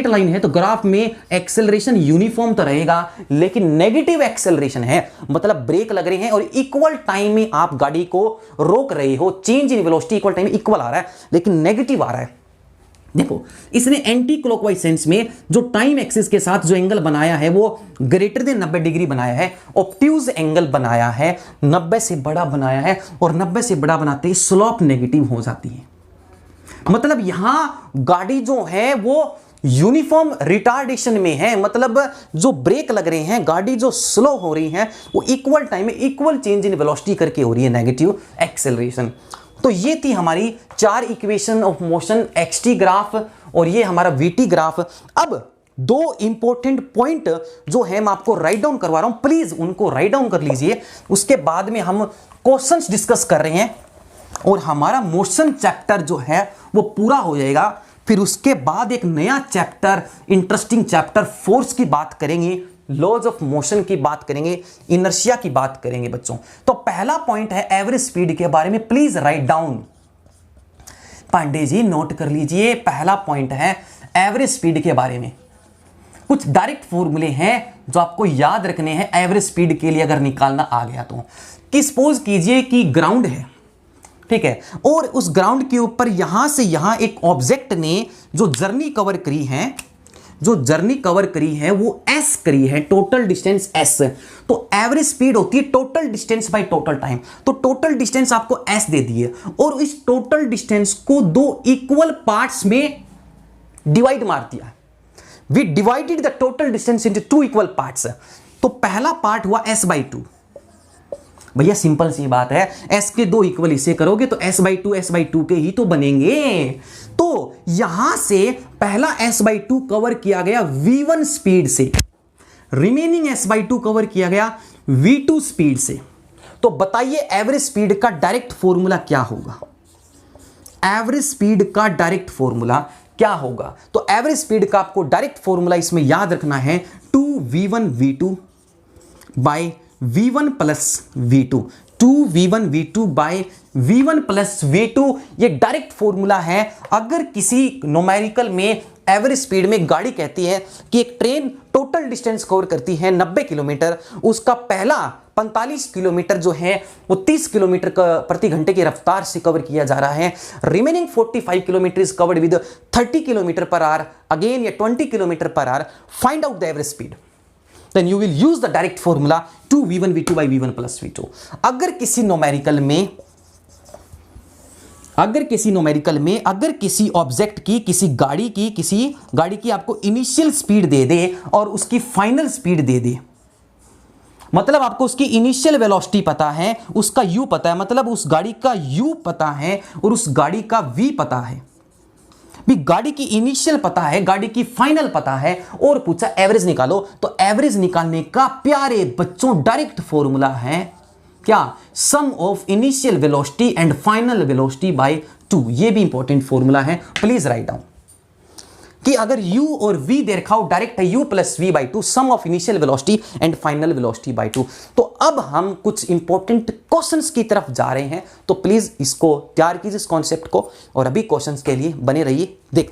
लाइन है तो ग्राफ में एक्सेलरेशन यूनिफॉर्म तो रहेगा, लेकिन नेगेटिव एक्सेलरेशन है, मतलब ब्रेक लग रहे हैं और इक्वल टाइम में आप गाड़ी को रोक रहे हो, change in velocity equal time में इक्वल आ रहा है, लेकिन नेगेटिव आ रहा है। देखो इसने एंटी क्लॉकवाइज सेंस में जो टाइम एक्सिस के साथ जो एंगल बनाया है वो ग्रेटर देन 90 डिग्री बनाया है, ऑब्ट्यूज एंगल बनाया है, 90 से बड़ा बनाया है, और 90 से बड़ा बनाते ही स्लोप नेगेटिव हो जाती है। मतलब यहां गाड़ी जो है वो यूनिफॉर्म रिटार्डेशन में है, मतलब जो ब्रेक लग रहे हैं, गाड़ी जो स्लो हो रही है वो इक्वल टाइम में इक्वल चेंज इन वेलोसिटी करके हो रही है, नेगेटिव एक्सेलरेशन। तो ये थी हमारी 4 equation of motion, XT graph और ये हमारा वीटी ग्राफ। अब 2 इंपॉर्टेंट पॉइंट जो है मैं आपको राइट डाउन करवा रहा हूं, प्लीज उनको राइट डाउन कर लीजिए। उसके बाद में हम क्वेश्चंस डिस्कस कर रहे हैं और हमारा मोशन चैप्टर जो है वो पूरा हो जाएगा। फिर उसके बाद एक नया चैप्टर, इंटरेस्टिंग चैप्टर फोर्स की बात करेंगे, लॉज ऑफ मोशन की बात करेंगे, इनर्शिया की बात करेंगे बच्चों। तो पहला पॉइंट है एवरेज स्पीड के बारे में, please write down. Pandey ji note कर लीजिए, पहला पॉइंट है एवरेज स्पीड के बारे में। कुछ डायरेक्ट फॉर्मूले हैं जो आपको याद रखने हैं एवरेज स्पीड के लिए, अगर निकालना आ गया तो। कि सपोज कीजिए कि ग्राउंड है, ठीक है, और उस ग्राउंड के ऊपर यहां से यहां एक ऑब्जेक्ट ने जो जर्नी कवर करी है वो एस करी है, टोटल डिस्टेंस एस। तो एवरेज स्पीड होती है total distance by total time. तो टोटल डिस्टेंस आपको एस दे दी है और इस टोटल डिस्टेंस को 2 इक्वल पार्ट्स में डिवाइड मार दिया। We divided the total distance into 2 equal parts. तो पहला पार्ट हुआ s बाई 2। भैया सिंपल सी बात है, s के 2 इक्वल इसे करोगे तो s बाई 2 के ही तो बनेंगे। तो यहां से पहला s बाई 2 कवर किया गया v1 स्पीड से, रिमेनिंग s बाई 2 कवर किया गया v2 स्पीड से। तो बताइए एवरेज स्पीड का डायरेक्ट फॉर्मूला क्या होगा? एवरेज स्पीड का डायरेक्ट फॉर्मूला क्या होगा? तो एवरेज स्पीड का आपको डायरेक्ट फॉर्मूला इसमें याद रखना है 2v1 v2 bye v1 plus v2, 2v1 v2 bye v1 plus v2। ये डायरेक्ट फॉर्मूला है। अगर किसी न्यूमेरिकल में एवरेज स्पीड में गाड़ी कहती है कि एक ट्रेन टोटल डिस्टेंस कवर करती है 90 किलोमीटर, उसका पहला 45 किलोमीटर जो है वो 30 किलोमीटर प्रति घंटे की रफ्तार से कवर किया जा रहा है, remaining 45 kilometre is covered with 30 kilometre per our again या 20 kilometre per our, find out the average speed. Then you will use the direct formula 2v1 v2 by v1 plus v2। अगर किसी numerical में अगर किसी object की, किसी गाड़ी की आपको इनिशियल स्पीड दे दे और उसकी फाइनल स्पीड दे दे, मतलब आपको उसकी इनिशियल वेलोसिटी पता है, उसका u पता है, मतलब उस गाड़ी का u पता है और उस गाड़ी का v पता है, भी गाड़ी की इनिशियल पता है, गाड़ी की फाइनल पता है, और पूछा एवरेज निकालो। तो एवरेज निकालने का प्यारे बच्चों डायरेक्ट फॉर्मूला है क्या? Sum of initial velocity and final velocity by 2। ये भी इंपॉर्टेंट फॉर्मूला है, प्लीज राइट डाउन। कि अगर u और v दे रखा हो, डायरेक्ट है u plus v by 2, sum of initial velocity and final velocity by 2। तो अब हम कुछ इंपॉर्टेंट क्वेश्चंस की तरफ जा रहे हैं, तो प्लीज इसको तैयार कीजिए इस कॉन्सेप्ट को और अभी क्वेश्चंस के लिए बने रहिए। देख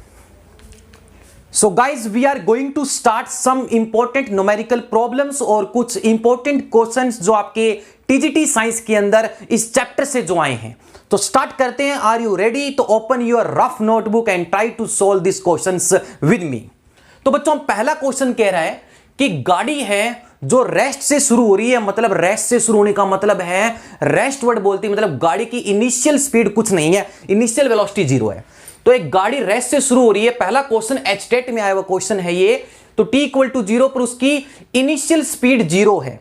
so guys we are going to start some important numerical problems और कुछ इंपॉर्टेंट क्वेश्चंस जो आपके टीजीटी साइंस के अंदर इस चैप्टर से जो आए हैं। तो स्टार्ट करते हैं। Are you ready? तो open your rough notebook and try to solve this questions with me. तो बच्चों पहला क्वेश्चन कह रहा है कि गाड़ी है जो रेस्ट से शुरू हो रही है, मतलब रेस्ट से शुरू होने का मतलब है रेस्ट वर्ड बोलती है, मतलब गाड़ी की इनिशियल स्पीड कुछ नहीं है, इनिशियल वेलोसिटी 0 है। तो एक गाड़ी रेस्ट से शुरू हो रही है, पहला क्वेश्चन एचटेट में आया हुआ क्वेश्चन है ये। तो t इक्वल टू 0 पर उसकी इनिशियल स्पीड 0 है।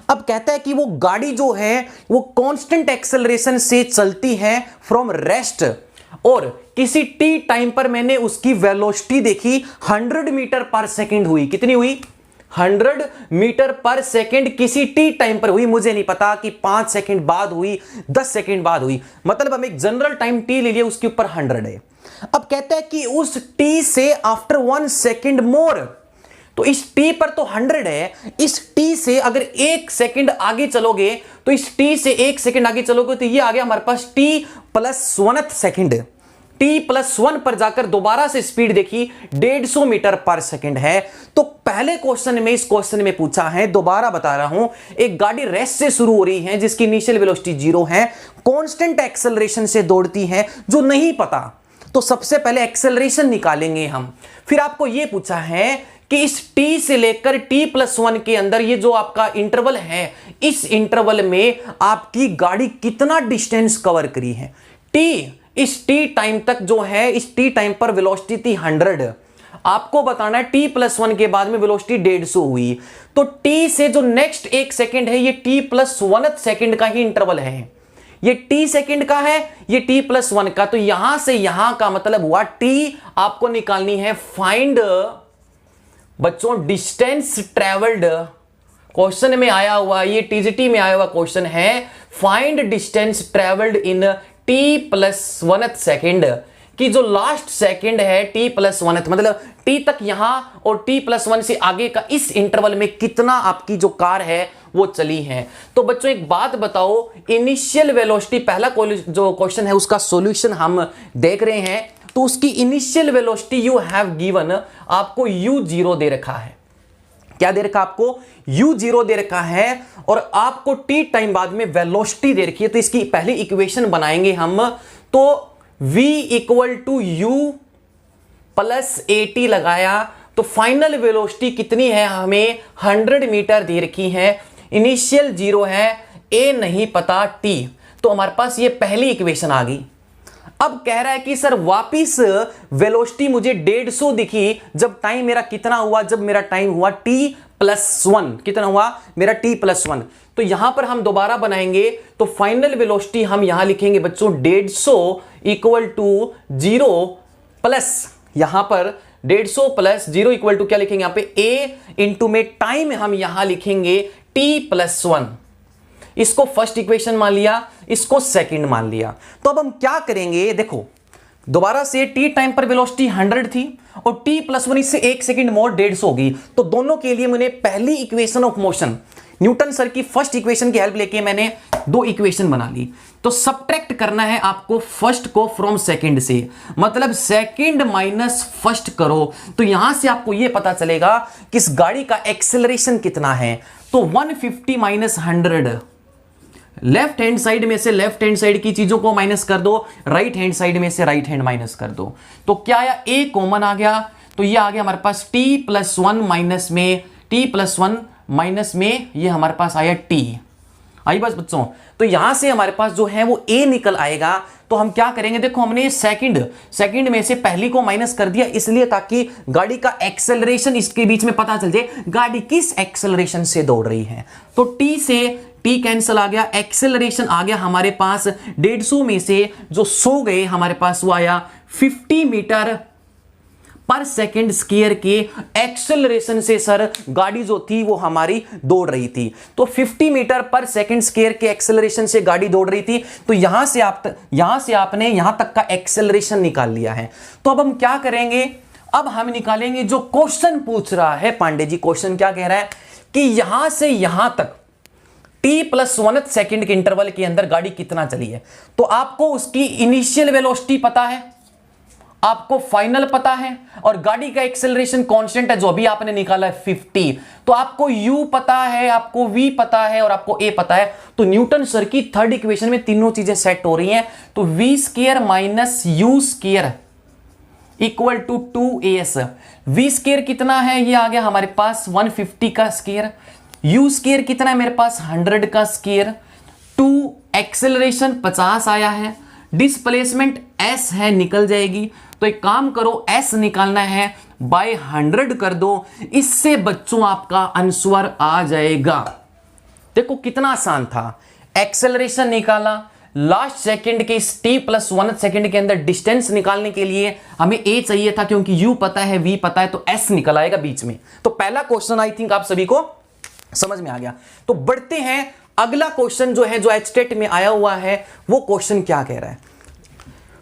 अब कहता है कि वो गाड़ी जो है वो कांस्टेंट एक्सेलरेशन से चलती है फ्रॉम रेस्ट, और किसी t टाइम पर मैंने उसकी वेलोसिटी देखी 100 मीटर पर सेकंड हुई। कितनी हुई? 100 मीटर पर सेकंड किसी टी टाइम पर हुई, मुझे नहीं पता कि 5 सेकंड बाद हुई, 10 सेकंड बाद हुई, मतलब हम एक जनरल टाइम टी ले लिया, उसके ऊपर 100 है। अब कहता है कि उस टी से आफ्टर 1 सेकंड मोर, तो इस टी पर तो 100 है, इस टी से अगर 1 सेकंड आगे चलोगे, तो इस टी से 1 सेकंड आगे चलोगे तो ये आ गया हमारे पास t plus 1 second. T plus 1 पर जाकर दोबारा से स्पीड देखी 150 मीटर पर सेकंड है। तो पहले क्वेश्चन में, इस क्वेश्चन में पूछा है, दोबारा बता रहा हूं, एक गाड़ी रेस से शुरू हो रही है जिसकी इनिशियल वेलोसिटी 0 है, कांस्टेंट एक्सेलरेशन से दौड़ती है, जो नहीं पता, तो सबसे पहले एक्सेलरेशन निकालेंगे हम। फिर आपको यह पूछा है कि इस t से लेकर t+1 के अंदर ये जो आपका इंटरवल है, इस इंटरवल में आपकी गाड़ी कितना डिस्टेंस कवर करी है। t, इस t टाइम तक जो है, इस t टाइम पर वेलोसिटी थी 100, आपको बताना है t+1 के बाद में वेलोसिटी 150 हुई, तो t से जो नेक्स्ट 1 सेकंड है ये t+1 सेकंड का ही इंटरवल है, ये t सेकंड का है, ये t+1 का, तो यहां से यहां का मतलब हुआ t आपको निकालनी है फाइंड बच्चों डिस्टेंस ट्रेवल्ड। क्वेश्चन में आया हुआ, ये टीजीटी में आया हुआ क्वेश्चन है, find distance travelled in t+1 second, कि जो लास्ट सेकंड है t+1 मतलब t तक यहां और t+1 से आगे का इस इंटरवल में कितना आपकी जो कार है वो चली है। तो बच्चों एक बात बताओ, इनिशियल वेलोसिटी, पहला जो क्वेश्चन है उसका सॉल्यूशन हम देख रहे हैं, तो उसकी initial velocity you have given, आपको u0 दे रखा है। क्या दे रखा आपको? u0 दे रखा है, और आपको t टाइम बाद में वेलोसिटी दे रखी है। तो इसकी पहली इक्वेशन बनाएंगे हम, तो v = u + at लगाया, तो फाइनल वेलोसिटी कितनी है, हमें 100 मीटर दे रखी है, इनिशियल 0 है, a नहीं पता t, तो हमारे पास ये पहली इक्वेशन आ गई। अब कह रहा है कि सर वापिस वेलोसिटी मुझे 150 दिखी, जब टाइम मेरा कितना हुआ, जब मेरा टाइम हुआ t+1, कितना हुआ मेरा t+1, तो यहां पर हम दोबारा बनाएंगे, तो फाइनल वेलोसिटी हम यहां लिखेंगे बच्चों 150 = 0 प्लस, यहां पर 150 + 0 = क्या लिखेंगे यहां पे a इंटू में टाइम हम यहां लिखेंगे t+1। इसको फर्स्ट इक्वेशन मान लिया, इसको सेकंड मान लिया। तो अब हम क्या करेंगे, देखो दोबारा से t टाइम पर वेलोसिटी 100 थी और t+1 इससे 1 सेकंड मोर 150 होगी, तो दोनों के लिए मैंने पहली equation of motion, Newton sir की फर्स्ट इक्वेशन की हेल्प लेके मैंने 2 इक्वेशन बना ली। तो सब्ट्रैक्ट करना है आपको फर्स्ट को फ्रॉम सेकंड से, मतलब सेकंड माइनस फर्स्ट करो, तो यहां से आपको यह पता चलेगा कि इस गाड़ी का एक्सेलरेशन कितना है। तो 150 - 100, लेफ्ट हैंड साइड में से लेफ्ट हैंड साइड की चीजों को माइनस कर दो, राइट हैंड साइड में से राइट हैंड माइनस कर दो, तो क्या आया, a कॉमन आ गया, तो ये आ गया हमारे पास t+1 माइनस में, t+1 माइनस में ये हमारे पास आया t। आई बस बच्चों, तो यहां से हमारे पास जो है वो a निकल आएगा। तो हम क्या करेंगे, देखो हमने सेकंड में से पहली को माइनस कर दिया, इसलिए ताकि गाड़ी का एक्सेलरेशन इसके बीच में पता चल जाए गाड़ी किस एक्सेलरेशन से दौड़ रही है। तो t से t कैंसिल आ गया, एक्सेलरेशन आ गया हमारे पास 150 में से जो 100 गए हमारे पास वो आया 50 मीटर पर सेकंड स्क्वायर के एक्सेलरेशन से सर गाड़ी जो थी वो हमारी दौड़ रही थी। तो 50 मीटर पर सेकंड स्क्वायर के एक्सेलरेशन से गाड़ी दौड़ रही थी, तो यहां से आपने यहां तक का एक्सेलरेशन निकाल लिया है। तो अब हम क्या करेंगे, अब हम निकालेंगे जो क्वेश्चन पूछ रहा है पांडे जी। क्वेश्चन क्या कह रहा है कि यहां से यहां तक t+1 सेकंड के इंटरवल के अंदर गाड़ी कितना चली है। तो आपको उसकी इनिशियल वेलोसिटी पता है, आपको फाइनल पता है, और गाड़ी का एक्सेलरेशन कांस्टेंट है जो अभी आपने निकाला है 50। तो आपको u पता है, आपको v पता है और आपको a पता है। तो न्यूटन सर की थर्ड इक्वेशन में तीनों चीजें सेट हो रही हैं। तो v² - u² = 2as। v² कितना है, ये आ गया हमारे पास 150 का स्क्वायर, u² कितना है मेरे पास 100 का स्क्वायर, 2 एक्सेलरेशन 50 आया है, डिस्प्लेसमेंट s है निकल जाएगी। तो एक काम करो, s निकालना है बाय 100 कर दो, इससे बच्चों आपका आंसर आ जाएगा। देखो कितना आसान था, एक्सेलरेशन निकाला, लास्ट सेकंड के इस t+1 सेकंड के अंदर डिस्टेंस निकालने के लिए हमें a चाहिए था, क्योंकि u पता है, v पता है, तो s निकल आएगा बीच में। तो पहला क्वेश्चन आई थिंक आप सभी को समझ में आ गया। तो बढ़ते हैं, अगला क्वेश्चन जो है, जो एचटेट में आया हुआ है, वो क्वेश्चन क्या कह रहा है।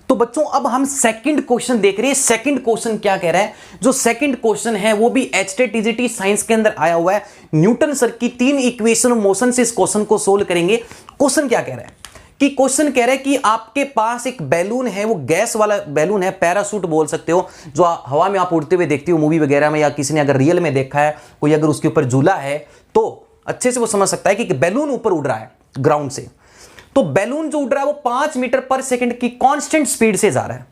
तो बच्चों अब हम सेकंड क्वेश्चन देख रहे हैं। सेकंड क्वेश्चन क्या कह रहा है, जो सेकंड क्वेश्चन है वो भी एचटेट टीजीटी साइंस के अंदर आया हुआ है। न्यूटन सर की 3 इक्वेशन ऑफ मोशन से इस क्वेश्चन को सोल्व करेंगे। क्वेश्चन क्या कह रहा है कि क्वेश्चन कह रहा है कि आपके पास एक बैलून है, वो गैस वाला बैलून है, पैराशूट बोल सकते हो, जो हवा में आप उड़ते हुए देखते हो मूवी वगैरह में, या किसी ने अगर रियल में देखा है, कोई अगर उसके ऊपर झूला है तो अच्छे से वो समझ सकता है कि बैलून ऊपर उड़ रहा है ग्राउंड से। तो बैलून जो उड़ रहा है वो 5 मीटर पर सेकंड की कांस्टेंट स्पीड से जा रहा है,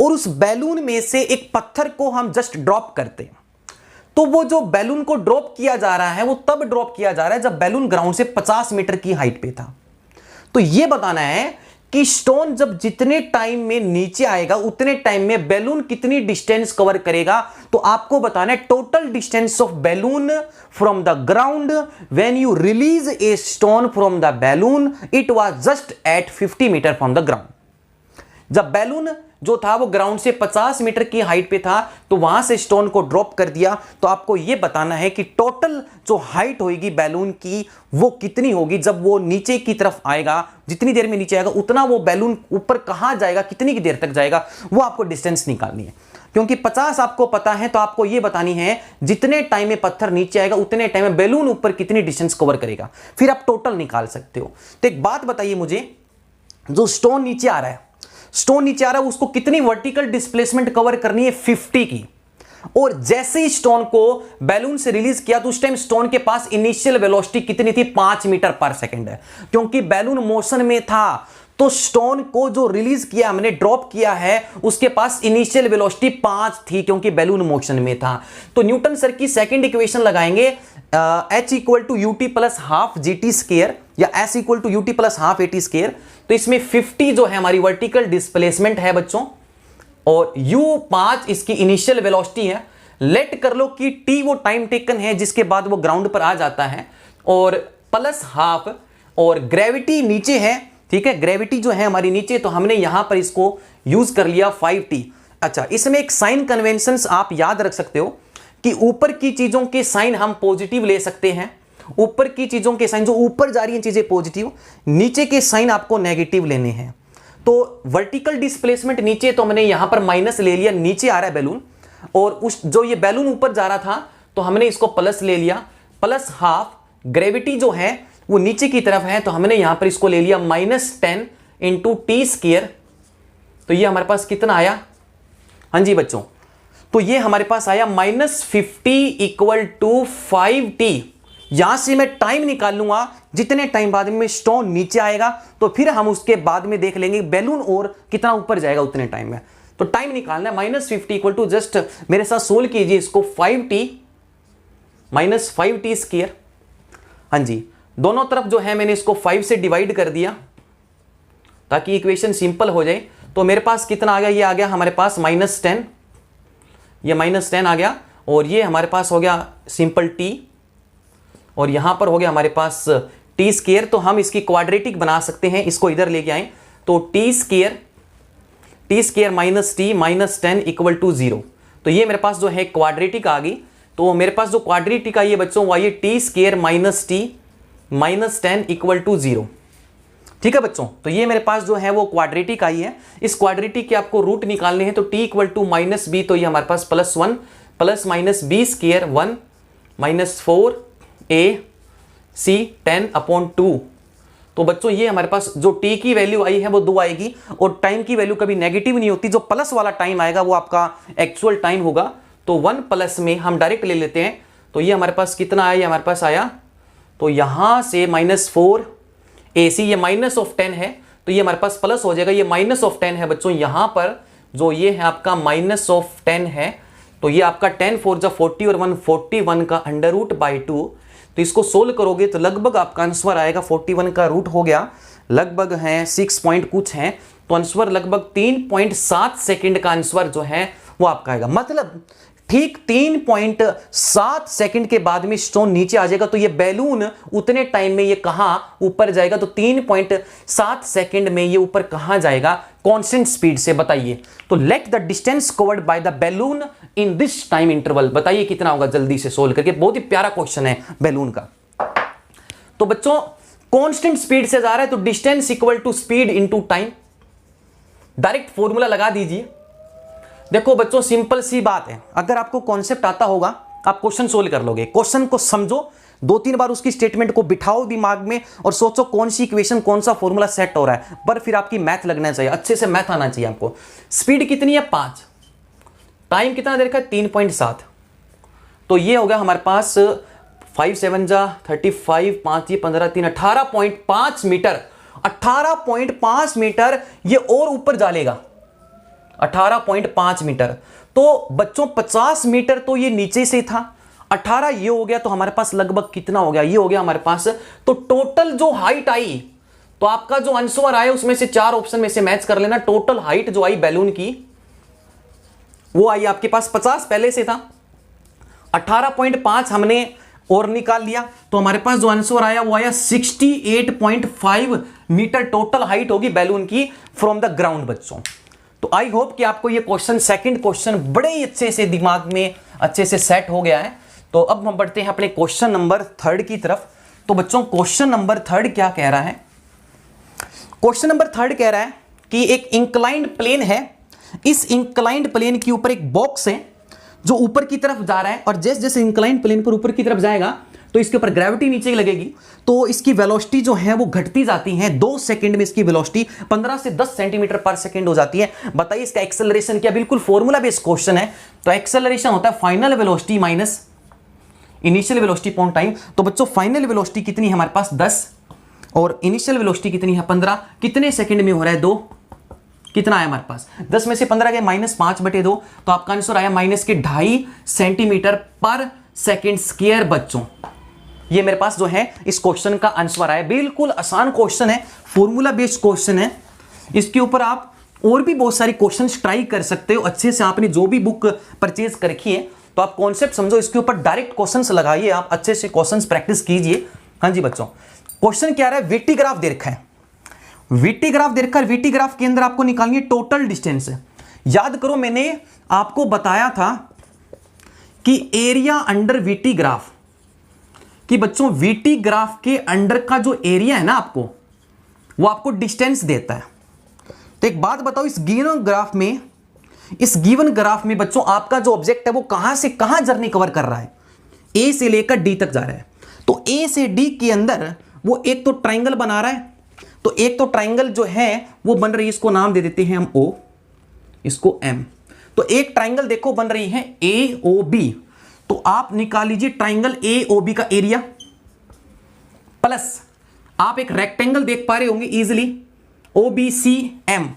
और उस बैलून में से एक पत्थर को हम जस्ट ड्रॉप करते हैं। तो वो जो बैलून को ड्रॉप किया जा रहा है वो तब ड्रॉप किया जा रहा है जब बैलून ग्राउंड से 50 मीटर की हाइट पे था। तो ये बताना है कि स्टोन जब जितने टाइम में नीचे आएगा उतने टाइम में बैलून कितनी डिस्टेंस कवर करेगा। तो आपको बताना है total distance of balloon from the ground when you release a stone from the balloon, it was just at 50 metre from the ground. जब बैलून जो था वो ग्राउंड से 50 मीटर की हाइट पे था, तो वहां से स्टोन को ड्रॉप कर दिया। तो आपको यह बताना है कि टोटल जो हाइट होगी बैलून की वो कितनी होगी जब वो नीचे की तरफ आएगा। जितनी देर में नीचे आएगा उतना वो बैलून ऊपर कहां जाएगा, कितनी की देर तक जाएगा, वो आपको डिस्टेंस निकालनी है। क्योंकि 50 आपको पता है, तो आपको यह बतानी है जितने टाइम में पत्थर नीचे आएगा उतने टाइम में बैलून ऊपर कितनी डिस्टेंस कवर करेगा, फिर आप टोटल निकाल सकते हो। तो एक बात बताइए मुझे, जो स्टोन नीचे आ रहा है, उसको कितनी वर्टिकल डिस्प्लेसमेंट कवर करनी है, 50 की। और जैसे ही स्टोन को बैलून से रिलीज किया तो उस टाइम स्टोन के पास इनिशियल वेलोसिटी कितनी थी, 5 मीटर पर सेकंड है। क्योंकि बैलून मोशन में था, तो स्टोन को जो रिलीज किया, हमने ड्रॉप किया है, उसके पास इनिशियल वेलोसिटी 5 थी, क्योंकि बैलून मोशन में था। तो न्यूटन सर की सेकंड इक्वेशन लगाएंगे, h = ut + ½ gt², या s = ut + ½ at²। तो इसमें 50 जो है हमारी वर्टिकल डिस्प्लेसमेंट है बच्चों, और u5 इसकी इनिशियल वेलोसिटी है। लेट कर लो कि t वो टाइम टेकन है जिसके बाद वो ग्राउंड पर आ जाता है, और +½ और ग्रेविटी नीचे है, ठीक है, ग्रेविटी जो है हमारी नीचे, तो हमने यहां पर इसको यूज कर लिया 5t। अच्छा, इसमें एक साइन कन्वेंशंस आप याद रख सकते हो कि ऊपर की चीजों के साइन हम पॉजिटिव ले सकते हैं, ऊपर की चीजों के साइन जो ऊपर जा रही हैं चीजें पॉजिटिव, नीचे के साइन आपको नेगेटिव लेने हैं। तो वर्टिकल डिस्प्लेसमेंट नीचे, तो हमने यहां पर माइनस ले लिया, नीचे आ रहा है बैलून, और उस जो ये बैलून ऊपर जा रहा था तो हमने इसको प्लस ले लिया, +½ ग्रेविटी जो है वो नीचे की तरफ है, तो हमने यहां पर इसको ले लिया -10 × t²। तो ये हमारे पास कितना आया, हाँ जी बच्चों, तो ये हमारे पास आया -50 = 5t। यहां से मैं टाइम निकाल लूंगा, जितने टाइम बाद में स्टोन नीचे आएगा, तो फिर हम उसके बाद में देख लेंगे बैलून और कितना ऊपर जाएगा उतने टाइम में। तो टाइम निकालना है, -50 = जस्ट मेरे साथ सोल्व कीजिए इसको, 5t - 5t²। हाँ जी, दोनों तरफ जो है मैंने इसको 5 से डिवाइड कर दिया ताकि इक्वेशन सिंपल हो जाए। तो मेरे पास कितना आ गया, ये आ गया हमारे पास -10, ये -10 आ गया, और ये हमारे पास हो गया सिंपल t, और यहां पर हो गया हमारे पास t²। तो हम इसकी क्वाड्रेटिक बना सकते हैं, इसको इधर लेके आए, तो t² - t -10 = 0। तो ये मेरे पास जो है क्वाड्रेटिक आ गई। तो मेरे पास जो क्वाड्रेटिक आई है बच्चों वो ये t² - t -10 = 0। ठीक है बच्चों, तो ये मेरे पास जो है वो क्वाड्रेटिक आई है। इस क्वाड्रेटिक के आपको रूट निकालने हैं, तो t = -b, तो ये हमारे पास +1 ± b² 1 -4ac 10/2। तो बच्चों ये हमारे पास जो t की वैल्यू आई है वो 2 आएगी, और टाइम की वैल्यू कभी नेगेटिव नहीं होती, जो प्लस वाला टाइम आएगा वो आपका एक्चुअल टाइम होगा। तो 1 प्लस में हम डायरेक्ट ले लेते हैं, तो ये हमारे पास कितना आया, ये हमारे पास आया, तो यहां से -4ac, ये -10 है, तो ये हमारे पास प्लस हो जाएगा, ये -10 है बच्चों। यहां पर जो ये है आपका -10 है, तो ये आपका 10 4 = 40 और 1 41 का √2। तो इसको सोल्व करोगे तो लगभग आपका आंसर आएगा, 41 का रूट हो गया लगभग है 6 पॉइंट कुछ है, तो आंसर लगभग 3.7 सेकंड का आंसर जो है वो आपका आएगा। मतलब ठीक 3.7 सेकंड के बाद में स्टोन नीचे आ जाएगा, तो ये बैलून उतने टाइम में ये कहां ऊपर जाएगा? तो 3.7 सेकंड में ये ऊपर कहां जाएगा? कांस्टेंट स्पीड से। बताइए, तो let the distance covered by the balloon in this time interval, बताइए कितना होगा? जल्दी से सोल्व करके, बहुत ही प्यारा क्वेश्चन है बैलून का। तो बच्चों कांस्टेंट स्पीड से जा रहा है, तो distance equal to speed into time, direct formula लगा दीजिए। देखो बच्चों सिंपल सी बात है, अगर आपको कॉन्सेप्ट आता होगा आप क्वेश्चन सोल्व कर लोगे। क्वेश्चन को समझो, 2-3 बार उसकी स्टेटमेंट को बिठाओ दिमाग में और सोचो कौन सी इक्वेशन, कौन सा फॉर्मूला सेट हो रहा है, पर फिर आपकी मैथ लगना चाहिए, अच्छे से मैथ आना चाहिए आपको। स्पीड कितनी है? 5, टाइम कितना दे रखा है? 3.7, तो ये हो गया हमारे पास 5 7 जा 35, 5 ये 15 3 18.5 मीटर। 18.5 मीटर ये और ऊपर जा लेगा, 18.5 मीटर। तो बच्चों 50 मीटर तो ये नीचे से था, 18 ये हो गया, तो हमारे पास लगभग कितना हो गया? ये हो गया हमारे पास। तो टोटल जो हाइट आई, तो आपका जो आंसर आया उसमें से 4 ऑप्शन में से मैच कर लेना। टोटल हाइट जो आई बैलून की वो आई आपके पास 50 पहले से था, 18.5 हमने और निकाल लिया, तो हमारे पास जो आंसर आया वो आया 68.5 मीटर टोटल हाइट होगी बैलून की फ्रॉम द ग्राउंड। बच्चों तो आई होप कि आपको ये क्वेश्चन, सेकंड क्वेश्चन बड़े ही अच्छे से दिमाग में अच्छे से सेट हो गया है। तो अब हम बढ़ते हैं अपने क्वेश्चन नंबर 3 की तरफ। तो बच्चों क्वेश्चन नंबर 3 क्या कह रहा है? क्वेश्चन नंबर 3 कह रहा है कि एक इंक्लाइंड प्लेन है, इस इंक्लाइंड प्लेन के ऊपर एक बॉक्स है जो ऊपर की तरफ जा रहा है, और जैसे जैसे इंक्लाइंड प्लेन पर ऊपर की तरफ जाएगा तो इसके ऊपर ग्रेविटी नीचे लगेगी, तो इसकी वेलोसिटी जो है वो घटती जाती है। 2 सेकंड में इसकी वेलोसिटी 15 से 10 सेंटीमीटर पर सेकंड हो जाती है। बताइए इसका एक्सेलरेशन क्या? बिल्कुल फॉर्मूला बेस्ड क्वेश्चन है। तो एक्सेलरेशन होता है final velocity minus initial velocity upon time. तो बच्चों फाइनल वेलोसिटी कितनी है हमारे पास? 10, और इनिशियल वेलोसिटी कितनी है? 15। कितने सेकंड में हो रहा है? 2। कितना आया हमारे पास? 10 में से 15 गए -5/2, तो आपका आंसर आया -2.5 सेंटीमीटर पर सेकंड स्क्वायर। बच्चों ये मेरे पास जो है इस क्वेश्चन का आंसर आया। बिल्कुल आसान क्वेश्चन है, फॉर्मूला बेस्ड क्वेश्चन है। इसके ऊपर आप और भी बहुत सारी क्वेश्चंस ट्राई कर सकते हो। अच्छे से आपने जो भी बुक परचेज कर रखी है तो आप कॉन्सेप्ट समझो, इसके ऊपर डायरेक्ट क्वेश्चंस लगाइए, आप अच्छे से क्वेश्चंस प्रैक्टिस कीजिए। हाँ जी बच्चों, क्वेश्चन क्या रहा है? वीटी ग्राफ दे रखा है, वीटी ग्राफ दे रखा है। वीटी ग्राफ के अंदर आपको निकालनी है टोटल डिस्टेंस। याद करो मैंने आपको बताया था कि एरिया अंडर वीटी ग्राफ, कि बच्चों वीटी ग्राफ के अंडर का जो एरिया है ना आपको, वो आपको डिस्टेंस देता है। तो एक बात बताओ, इस गिवन ग्राफ में बच्चों आपका जो ऑब्जेक्ट है वो कहां से कहां जर्नी कवर कर रहा है? ए से लेकर डी तक जा रहा है। तो ए से डी के अंदर वो एक तो ट्राइंगल बना रहा है, तो एक तो ट्राइंगल जो है वो बन रही है, इसको नाम दे देते हैं हम ओ, इसको एम। तो एक ट्राइंगल देखो बन रही है ए ओ बी, तो आप निकाल लीजिए ट्राइंगल ए ओ बी का एरिया, प्लस आप एक रेक्टेंगल देख पा रहे होंगे easily, O B C M.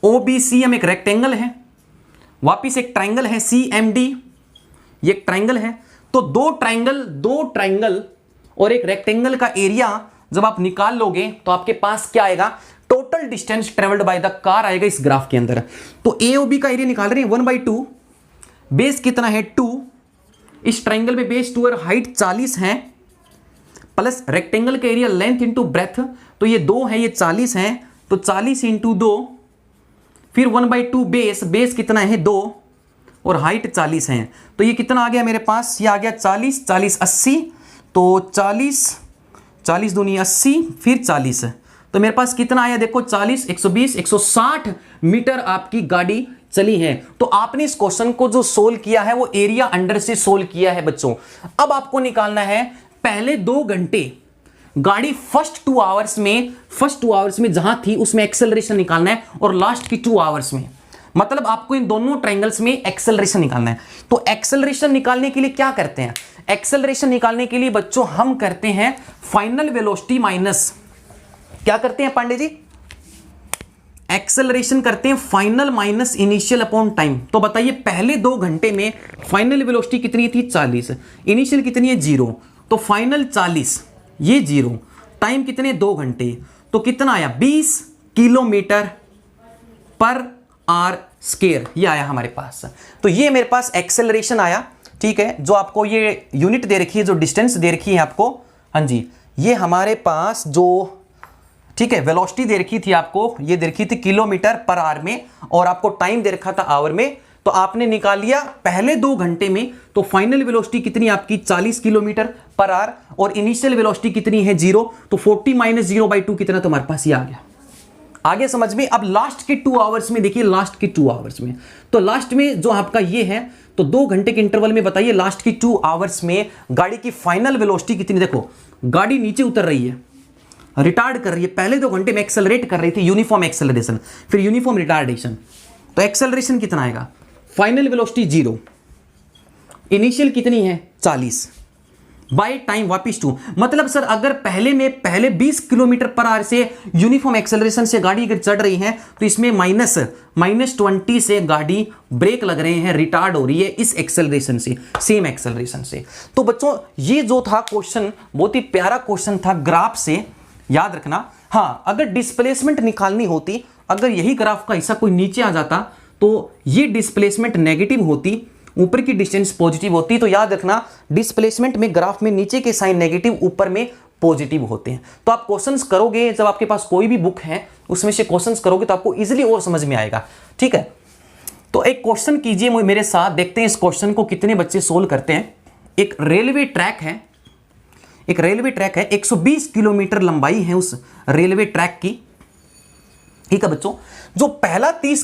O B C M एक रेक्टेंगल है, वापिस एक ट्राइंगल है सी एम डी, ये एक ट्राइंगल है। तो दो ट्राइंगल और एक रेक्टेंगल का एरिया जब आप निकाल लोगे तो आपके पास क्या आएगा? Total distance travelled by the car आएगा इस ग्राफ के अंदर। तो ए ओ बी का एरिया निकाल रहे हैं 1/2, बेस कितना है? 2। इस ट्राइंगल में बेस 2 और हाइट 40 है, प्लस रेक्टेंगल का एरिया लेंथ इंटू ब्रेथ, तो ये 2 है, ये 40 है, तो 40 इंटू 2, फिर 1/2 बेस कितना है? 2, और हाइट 40 है, तो ये कितना आ गया मेरे पास? ये आ गया 40 40 80, तो 40 दूनी 80, फिर 40, तो मेरे पास कितना आया? देखो 40 120 160 मीटर आपकी गाड़ी चली है। तो आपने इस क्वेश्चन को जो सोल्व किया है वो एरिया अंडर से सोल्व किया है बच्चों। अब आपको निकालना है पहले 2 घंटे गाड़ी फर्स्ट 2 आवर्स में जहां थी उसमें एक्सेलरेशन निकालना है, और लास्ट की 2 आवर्स में, मतलब आपको इन दोनों ट्रायंगल्स में एक्सेलरेशन निकालना है। तो एक्सेलरेशन निकालने के लिए क्या करते हैं? एक्सेलरेशन निकालने के लिए बच्चों हम करते हैं फाइनल वेलोसिटी माइनस, क्या करते हैं पांडे जी? एक्सेलरेशन करते हैं final minus initial upon time. तो बताइए पहले 2 घंटे में फाइनल वेलोसिटी कितनी थी? 40, इनिशियल कितनी है? 0, तो फाइनल 40, ये 0, टाइम कितने? 2 घंटे, तो कितना आया? 20 किलोमीटर पर आवर स्क्वायर, ये आया हमारे पास। तो ये मेरे पास एक्सेलरेशन आया, ठीक है, जो आपको ये यूनिट दे रखी है, जो डिस्टेंस दे रखी है आपको, हाँ जी, ये हमारे पास जो, ठीक है, वेलोसिटी दे रखी थी आपको, ये दे रखी थी किलोमीटर पर आवर में, और आपको टाइम दे रखा था आवर में। तो आपने निकाल लिया पहले 2 घंटे में, तो फाइनल वेलोसिटी कितनी आपकी 40 किलोमीटर पर आवर, और इनिशियल वेलोसिटी कितनी है 0, तो 40 - 0/2 कितना तुम्हारे पास ये आ गया। आगे समझ में। अब लास्ट के 2 आवर्स में देखिए, लास्ट के 2 आवर्स में, तो लास्ट में जो आपका ये है, तो 2 घंटे के इंटरवल में बताइए लास्ट की 2 आवर्स में गाड़ी की फाइनल वेलोसिटी कितनी। देखो गाड़ी नीचे उतर रही है, रिटार्ड कर रही है, पहले 2 घंटे में एक्सेलरेट कर रही थी, यूनिफॉर्म एक्सेलरेशन, फिर यूनिफॉर्म रिटार्डेशन, तो एक्सेलरेशन कितना आएगा, फाइनल वेलोसिटी 0, इनिशियल कितनी है 40, बाय टाइम वापिस 2। मतलब सर अगर पहले 20 किलोमीटर पर आवर से यूनिफॉर्म एक्सेलरेशन से गाड़ी अगर चढ़ रही है, तो इसमें -20 से गाड़ी ब्रेक लग रहे हैं, रिटार्ड हो रही है इस एक्सेलरेशन से, सेम एक्सेलरेशन से। तो बच्चों ये जो था क्वेश्चन, बहुत ही प्यारा क्वेश्चन था, ग्राफ से याद रखना। हाँ, अगर डिस्प्लेसमेंट निकालनी होती, अगर यही ग्राफ का हिस्सा कोई नीचे आ जाता, तो ये डिस्प्लेसमेंट नेगेटिव होती, ऊपर की डिस्टेंस पॉजिटिव होती, तो याद रखना डिस्प्लेसमेंट में ग्राफ में नीचे के साइन नेगेटिव, ऊपर में पॉजिटिव होते हैं। तो आप क्वेश्चंस करोगे, जब आपके पास कोई भी बुक है उसमें से क्वेश्चंस करोगे तो आपको इजीली और समझ में आएगा, ठीक है। तो एक क्वेश्चन कीजिए मेरे साथ, देखते हैं इस क्वेश्चन को कितने बच्चे सोल्व करते हैं। एक रेलवे ट्रैक है, 120 किलोमीटर लंबाई है उस रेलवे ट्रैक की, ठीक है बच्चों। जो पहला 30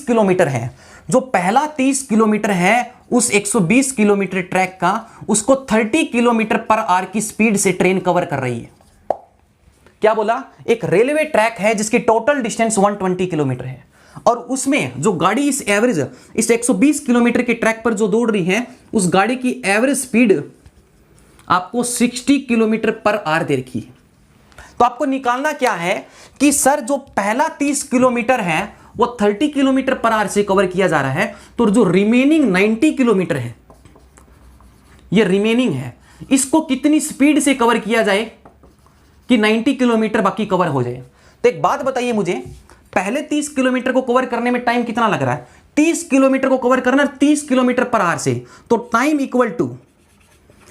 किलोमीटर है उस 120 किलोमीटर ट्रैक का, उसको 30 किलोमीटर पर आवर की स्पीड से ट्रेन कवर कर रही है। क्या बोला, एक रेलवे ट्रैक है जिसकी टोटल डिस्टेंस 120 किलोमीटर है, और उसमें जो गाड़ी इस 120 किलोमीटर के ट्रैक पर जो दौड़ रही है, उस गाड़ी की एवरेज स्पीड आपको 60 किलोमीटर पर आवर दे रखी है। तो आपको निकालना क्या है कि सर जो पहला 30 किलोमीटर है वो 30 किलोमीटर पर आवर से कवर किया जा रहा है, तो जो रिमेनिंग 90 किलोमीटर है, ये रिमेनिंग है, इसको कितनी स्पीड से कवर किया जाए कि 90 किलोमीटर बाकी कवर हो जाए। तो एक बात बताइए मुझे, पहले 30 किलोमीटर को कवर करने में टाइम कितना लग रहा है, 30 किलोमीटर को कवर करना 30 किलोमीटर पर आवर से, तो time equal to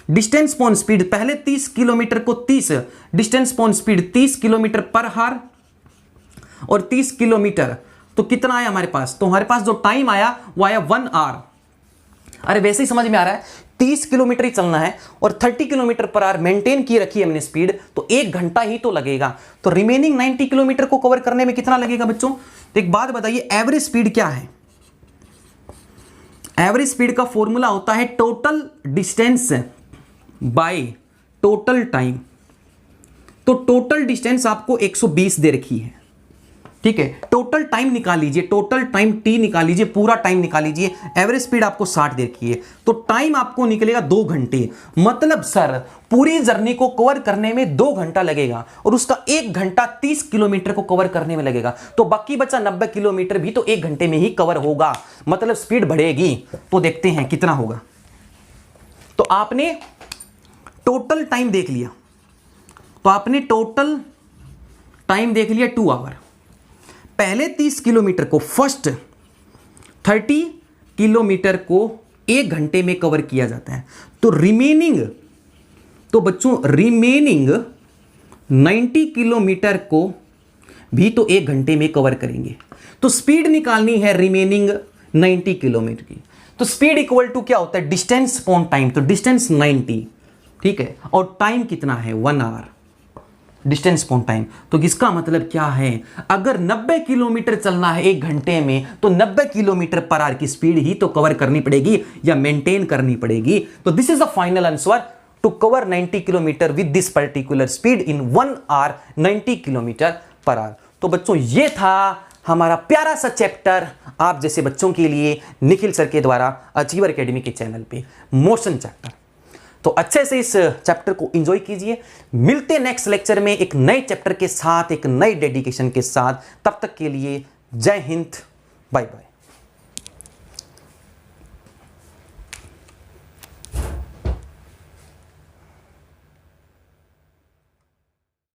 distance upon speed, पहले 30 किलोमीटर को 30, distance upon speed 30 kilometre per hour, और 30 किलोमीटर तो कितना आया हमारे पास, तो हमारे पास जो टाइम आया वो आया 1 आवर। अरे वैसे ही समझ में आ रहा है, 30 किलोमीटर ही चलना है और 30 किलोमीटर पर आवर मेंटेन की रखी है हमने स्पीड, तो 1 घंटा ही तो लगेगा। तो रिमेनिंग 90 किलोमीटर को कवर करने में कितना लगेगा बच्चों। तो एक बात बताइए, एवरेज स्पीड क्या है। एवरेज स्पीड का फॉर्मूला होता है total distance by total time. तो टोटल डिस्टेंस आपको 120 दे रखी है, ठीक है। टोटल टाइम निकाल लीजिए, टोटल टाइम टी निकाल लीजिए, पूरा टाइम निकाल लीजिए। एवरेज स्पीड आपको 60 दे रखी है, तो टाइम आपको निकलेगा 2 घंटे। मतलब सर पूरी जर्नी को कवर करने में 2 घंटा लगेगा, और उसका 1 घंटा 30 किलोमीटर को कवर करने में लगेगा, तो बाकी बचा 90 किलोमीटर भी तो 1 घंटे में ही कवर होगा, मतलब स्पीड बढ़ेगी। तो देखते हैं कितना होगा। तो आपने टोटल टाइम देख लिया, तो आपने टोटल टाइम देख लिया 2 आवर। पहले 30 किलोमीटर को, फर्स्ट 30 किलोमीटर को 1 घंटे में कवर किया जाता है, तो रिमेनिंग, तो बच्चों रिमेनिंग 90 किलोमीटर को भी तो 1 घंटे में कवर करेंगे। तो स्पीड निकालनी है रिमेनिंग 90 किलोमीटर की, तो स्पीड इक्वल टू क्या होता है, डिस्टेंस अपॉन टाइम। तो डिस्टेंस 90, ठीक है, और टाइम कितना है 1 आवर, डिस्टेंस अपॉन टाइम। तो इसका मतलब क्या है, अगर 90 किलोमीटर चलना है 1 घंटे में, तो 90 किलोमीटर पर आवर की स्पीड ही तो कवर करनी पड़ेगी या मेंटेन करनी पड़ेगी। तो this is the final answer, to cover 90 kilometre with this particular speed in 1 hour 90 kilometre per hour. तो बच्चों ये था हमारा प्यारा सा चैप्टर आप जैसे बच्चों के लिए निखिल सर के द्वारा अचीवर एकेडमी के चैनल पे, मोशन चैप्टर। तो अच्छे से इस चैप्टर को एंजॉय कीजिए। मिलते नेक्स्ट लेक्चर में एक नए चैप्टर के साथ, एक नए डेडिकेशन के साथ। तब तक के लिए जय हिंद, बाय बाय।